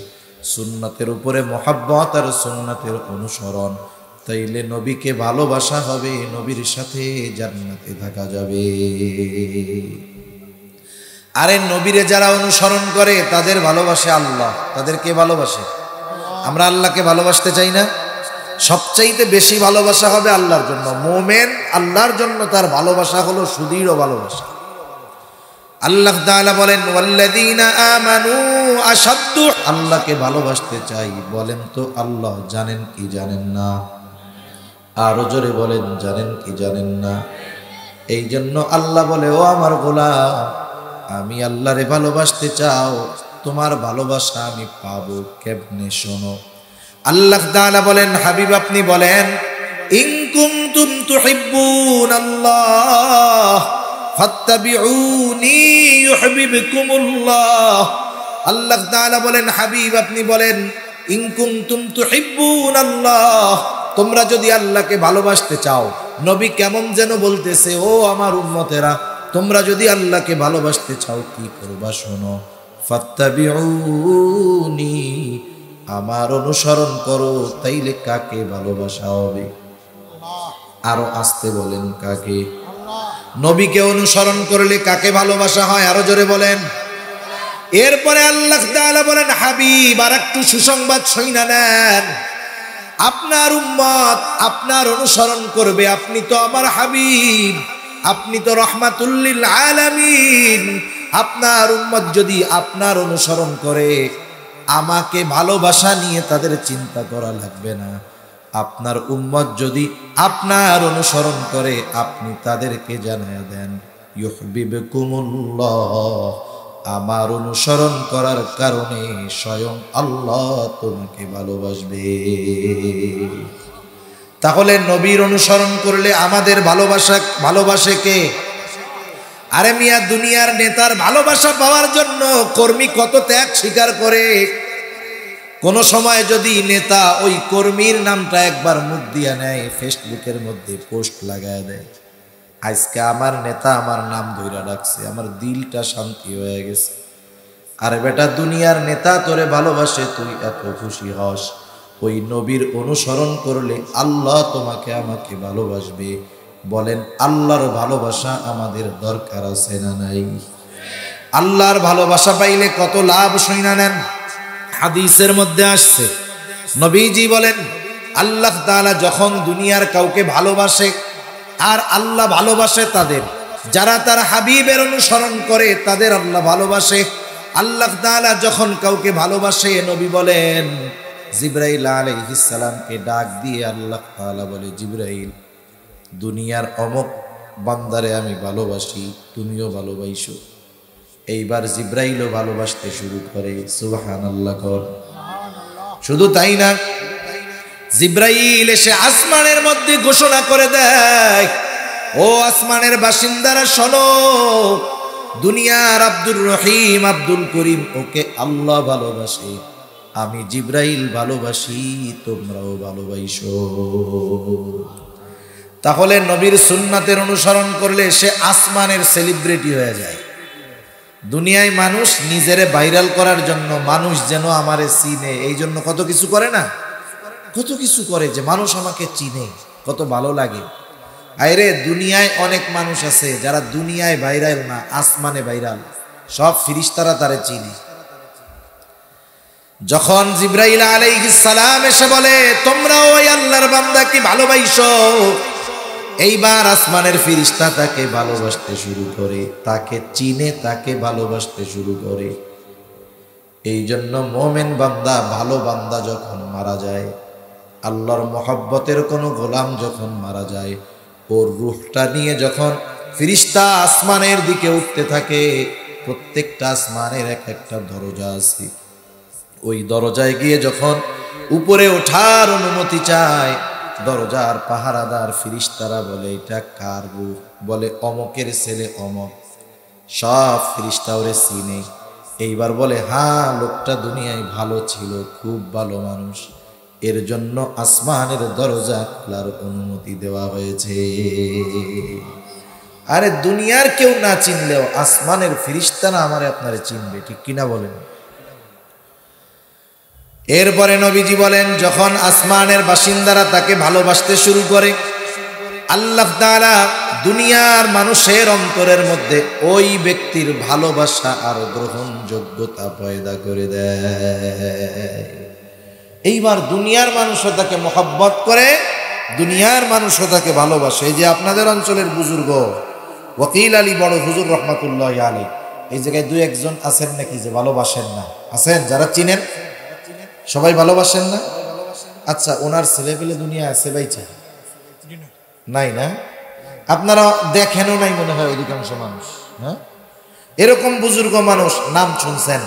সুন্নতের উপরে মহব্বত আর সুন্নতের অনুসরণ, তাইলে নবীকে ভালোবাসা হবে, নবীর সাথে জান্নাতে থাকা যাবে। আরে নবীরে যারা অনুসরণ করে তাদের ভালোবাসে আল্লাহ, তাদেরকে ভালোবাসে। আমরা আল্লাহকে ভালোবাসতে চাই না? সবচাইতে বেশি ভালোবাসা হবে আল্লাহর জন্য। মুমিন আল্লাহর জন্য তার ভালোবাসা হলো সুদৃঢ় ভালোবাসা। আল্লাহ তাআলা বলেন, ওয়াল্লাযীনা আমানু আশাদ্দু। আল্লাহকে ভালোবাসতে চাই, বলেন তো আল্লাহ জানেন কি জানেন না? আরো জোরে বলেন, জানেন কি জানেন না? এই জন্য আল্লাহ বলে, ও আমার গোলাম, আমি আল্লাহরে ভালোবাসতে চাও, তোমার ভালোবাসা আমি পাবো কেমনে? শোনো, আল্লাহ তাআলা বলেন, হাবিব আপনি বলেন, ইন কুনতুম তুহিব্বুনাল্লাহ ফাত্তাবিউনি ইউহিব্বুকুমুল্লাহ। আল্লাহ তাআলা বলেন, হাবিব আপনি বলেন, ইন কুনতুম তুহিব্বুনাল্লাহ, তোমরা যদি আল্লাহকে ভালোবাসতে চাও। নবী কেমন যেন বলতেছে, ও আমার উম্মতেরা, তোমরা যদি আল্লাহকে ভালোবাসতে চাও কি করবা? শোনো, ফাত্তাবিউনি, আমার অনুসরণ করো। তাইলে কাকে ভালোবাসা হবে? আরো আসতে বলেন, কাকে? নবীকে অনুসরণ করলে কাকে ভালোবাসা হয়? আরো জোরে বলেন। এরপরে আল্লাহ তাআলা বলেন, হাবিব আর একটু সুসংবাদ শুইনা নেন। আপনার উম্মত আপনার অনুসরণ করবে, আপনি তো আমার হাবিব, আপনি তো রহমাতুল লিল আলামিন। আপনার উম্মত যদি আপনার অনুসরণ করে, আমাকে ভালোবাসা নিয়ে তাদের চিন্তা করা লাগবে না। আপনার উম্মত যদি আপনার অনুসরণ করে, আপনি তাদেরকে জানিয়ে দেন, ইউহিব্বুকুমুল্লাহ, আমার অনুসরণ করার কারণে স্বয়ং আল্লাহ তোমাকে ভালোবাসবে। তাহলে নবীর অনুসরণ করলে আমাদের ভালোবাসে কে? আরে মিয়া, দুনিয়ার নেতার ভালোবাসা পাওয়ার জন্য কর্মী কত ত্যাগ স্বীকার করে। কোন সময় যদি নেতা ওই কর্মীর নামটা একবার মুখ দিয়া নেয়, ফেসবুকের মধ্যে পোস্ট লাগায় দেয়, আজকে আমার নেতা আমার নাম ধইরা ডাকছে, আমার দিলটা শান্তি হয়ে গেছে। আরে বেটা, দুনিয়ার নেতা তোরে ভালোবাসে, তুই এত খুশি হস, ওই নবীর অনুসরণ করলে আল্লাহ তোমাকে আমাকে ভালোবাসবে। বলেন, আল্লাহর ভালোবাসা আমাদের দরকার আছে না নাই? আল্লাহর ভালোবাসা পাইলে কত লাভ শুইনা নেন। হাদিসের মধ্যে আসছে, নবীজি বলেন, আল্লাহ তাআলা যখন দুনিয়ার কাউকে ভালোবাসে, আর আল্লাহ ভালোবাসে তাদের যারা তার হাবিবের অনুসরণ করে, তাদের আল্লাহ ভালোবাসে। আল্লাহ তাআলা যখন কাউকে ভালোবাসে, নবী বলেন, জিবরাইল আলাইহিস সালামকে ডাক দিয়ে আল্লাহ তাআলা বলে, জিবরাইল, দুনিয়ার অমুক বান্দারে আমি ভালোবাসি, তুমিও ভালোবাসো। এইবার জিবরাইলও ভালোবাসতে শুরু করে। সুবহানাল্লাহ। শুধু তাই না, জিবরাইল এসে আসমানের মধ্যে ঘোষণা করে দেয়, ও আসমানের বাসিন্দারা শোনো, দুনিয়ার আব্দুর রহিম, আব্দুল করিম, ওকে আল্লাহ ভালোবাসে, আমি জিবরাইল ভালোবাসি, তোমরাও ভালোবাসো। তাহলে নবীর সুন্নাতের অনুসরণ করলে সে আসমানের সেলিব্রিটি হয়ে যায়। দুনিয়ায় মানুষ নিজেরে ভাইরাল করার জন্য, মানুষ যেন আমারে চিনে, এই জন্য কত কিছু করে না, কত কিছু করে যে মানুষ আমাকে চিনে, কত ভালো লাগে। আরে দুনিয়ায় অনেক মানুষ আছে যারা দুনিয়ায় ভাইরাল না, আসমানে ভাইরাল, সব ফেরেশতারা তারে চিনে। যখন জিবরাইল আলাইহিস সালাম এসে বলে, তোমরা ওই আল্লাহর বান্দাকে ভালোবাসো, এইবার আসমানের ফেরেশতা তাকে ভালোবাসতে শুরু করে, তাকে চিনে, তাকে ভালোবাসতে শুরু করে। এই জন্য মুমিন বান্দা, ভালো বান্দা যখন মারা যায়, আল্লাহর মহব্বতের কোনো গোলাম যখন মারা যায়, ওর রূহটা নিয়ে যখন ফেরেশতা আসমানের দিকে উঠতে থাকে, প্রত্যেকটা আসমানের এক একটা দরজা আছে, ওই দরজায় গিয়ে যখন উপরে ওঠার অনুমতি চায়, দরজার পাহারাদার ফেরেশতারা বলে, এটা কার রূহ? বলে, অমকের ছেলে অমক। সব ফেরেশতা ওরে চিনে। এইবার বলে, হ্যাঁ, লোকটা দুনিয়ায় ভালো ছিল, খুব ভালো মানুষ, এর জন্য আসমানের দরজা খোলার অনুমতি দেওয়া হয়েছে। আরে দুনিয়ার কেউ না চিনলেও আসমানের ফেরেশতারা আমারে আপনারে চিনবে, ঠিক কিনা বলেন? এরপরে নবীজি বলেন, যখন আসমানের বাসিন্দারা তাকে ভালোবাসতে শুরু করে, আল্লাহ তাআলা দুনিয়ার মানুষের অন্তরের মধ্যে ওই ব্যক্তির ভালোবাসা আর গ্রহণযোগ্যতা পয়দা করে দেয়। এইবার দুনিয়ার মানুষও তাকে মহব্বত করে, দুনিয়ার মানুষও তাকে ভালোবাসে। এই যে আপনাদের অঞ্চলের বুজুর্গ ওয়াকিল আলী বড় হুজুর রহমাতুল্লাহ আলী, এই জায়গায় দুই একজন আছেন নাকি যে ভালোবাসেন না? আছেন যারা চিনেন? সবাই ভালোবাসেন না? আচ্ছা, ওনার ছেলে পেলে দুনিয়া আছে বাইচা? নাই না? আপনারা দেখেনও নাই মনে হয় অধিকাংশ মানুষ। হ্যাঁ, এরকম বুজুর্গ মানুষ নাম শুনছেন,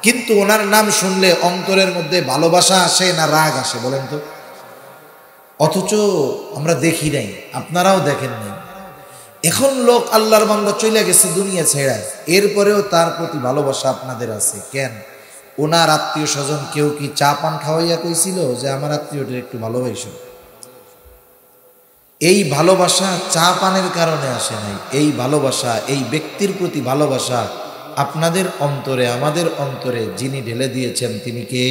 কিন্তু ওনার নাম শুনলে অন্তরের মধ্যে ভালোবাসা আসে না রাগ আসে বলেন তো? অথচ আমরা দেখি নাই, আপনারাও দেখেন নাই। এখন লোক আল্লাহর বান্দা চলে গেছে দুনিয়া ছেড়ে, এরপরেও তার প্রতি ভালোবাসা আপনাদের আছে কেন? ওনার আত্মীয় স্বজন কেউ কি চা পান খাওয়াইয়া কইছিল যে আমার আত্মীয়টা একটু ভালোবাসো? এই ভালোবাসা চা পানের কারণে আসে নাই, এই ভালোবাসা, এই ব্যক্তির প্রতি ভালোবাসা আপনাদের অন্তরে, আমাদের অন্তরে যিনি ঢেলে দিয়েছেন তিনি কে?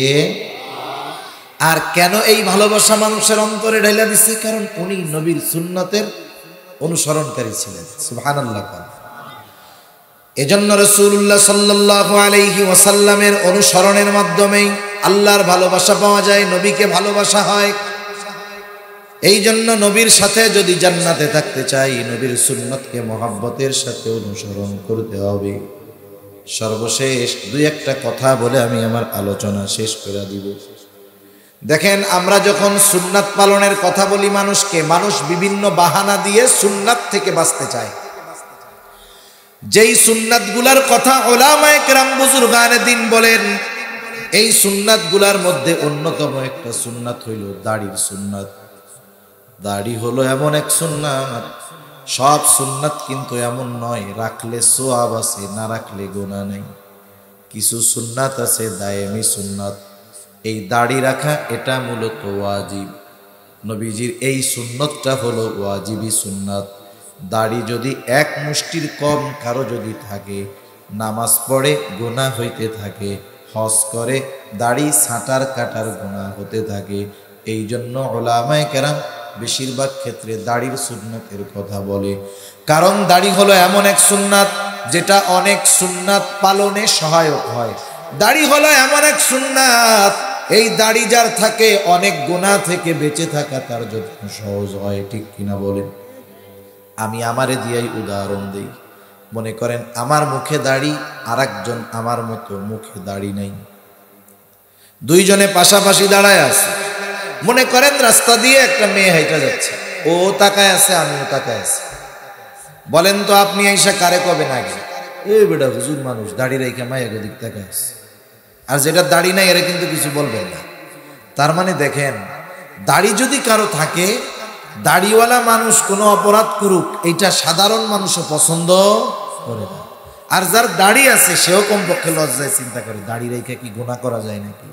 আর কেন এই ভালোবাসা মানুষের অন্তরে ঢেলে দিচ্ছে? কারণ উনি নবীর সুন্নতের অনুসরণকারী ছিলেন। সুবহানাল্লাহ। এজন্য রাসূলুল্লাহ সাল্লাল্লাহু আলাইহি ওয়াসাল্লামের অনুসরণের মাধ্যমেই আল্লাহর ভালোবাসা পাওয়া যায়, নবীকে ভালোবাসা হয়। এই জন্য নবীর সাথে যদি জান্নাতে থাকতে চাই, নবীর সুন্নতকে মহব্বতের সাথে অনুসরণ করতে হবে। সর্বশেষ দুই একটা কথা বলে আমি আমার আলোচনা শেষ করে দিব। দেখেন, আমরা যখন সুন্নাত পালনের কথা বলি মানুষকে, মানুষ বিভিন্ন বাহানা দিয়ে সুন্নাত থেকে বাঁচতে চায়। যেই সুন্নাতগুলার কথা উলামায়ে কেরাম বুজুর্গানে দ্বীন বলেন, এই সুন্নাতগুলার মধ্যে অন্যতম একটা সুন্নাত হইল দাড়ির সুন্নাত। দাড়ি হলো এমন এক সুন্নাত, সব সুন্নাত কিন্তু এমন নয় রাখলে সোয়াব আছে, না রাখলে গুনাহ নেই। কিছু সুন্নাত আছে দায়েমি সুন্নাত। এই দাড়ি রাখা এটা মূলত ওয়াজিব। নবীজির এই সুন্নতটা হলো ওয়াজিবি সুন্নাত। দাড়ি যদি এক মুষ্টির কম কারো যদি থাকে, নামাজ পড়ে গুনাহ হইতে থাকে, হজ করে দাড়ি ছাঁটার কাটার গুনাহ হতে থাকে। এই জন্য উলামায়ে কেরাম বেশিরভাগ ক্ষেত্রে দাড়ির সুন্নতের কথা বলে। কারণ দাড়ি হলো এমন এক সুন্নাত যেটা অনেক সুন্নাত পালনে সহায়ক হয়। দাড়ি হলো এমন এক সুন্নাত, এই দাড়ি যার থাকে অনেক গুনাহ থেকে বেঁচে থাকা তার জন্য সহজ হয়। ঠিক কিনা বলেন? আমি আমারে দিয়েই উদাহরণ দিই। মনে করেন আমার মুখে দাড়ি, আর একজন আমার মতো মুখে দাড়ি নাই, দুইজনে পাশাপাশি দাঁড়ায় আছে। মনে করেন রাস্তা দিয়ে একটা মেয়ে হাইটা যাচ্ছে, ও তাকায় আছে, আমিও তাকায় আছি। বলেন তো আপনি আইসা কারে কবেন আগে, এই বেটা হুজুর মানুষ দাড়ি রেখে মায়ের দিক তাকায় আছে, আর যেটা দাড়ি নাই এরা কিন্তু কিছু বলবেন না। তার মানে দেখেন, দাড়ি যদি কারো থাকে, দাড়িওয়ালা মানুষ কোনো অপরাধ করুক এইটা সাধারণ মানুষও পছন্দ করে না। আর যার দাড়ি আছে সেও কমপক্ষে লজ্জায় চিন্তা করে দাড়ি রেখে কি গুনাহ করা যায় নাকি,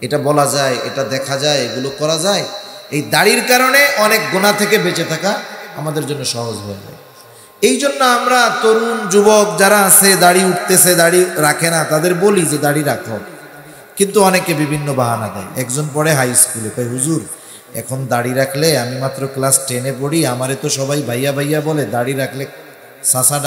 এটা বলা যায়, এটা দেখা যায়, এগুলো করা যায়। এই দাড়ির কারণে অনেক গুনাহ থেকে বেঁচে থাকা আমাদের জন্য সহজ হয়ে যায়। এই জন্য আমরা তরুণ যুবক যারা আছে দাড়ি উঠতেছে, দাড়ি রাখে না, তাদের বলি যে দাড়ি রাখো, কিন্তু অনেকে বিভিন্ন বাহানা দেয়। একজন পড়ে হাই স্কুলে, কয় হুজুর এখন দাড়ি রাখলে, আমি মাত্র ক্লাস 10-এ পড়ি, আমারে তো সবাই ভাইয়া ভাইয়া বলে, দাড়ি রাখলে চাচা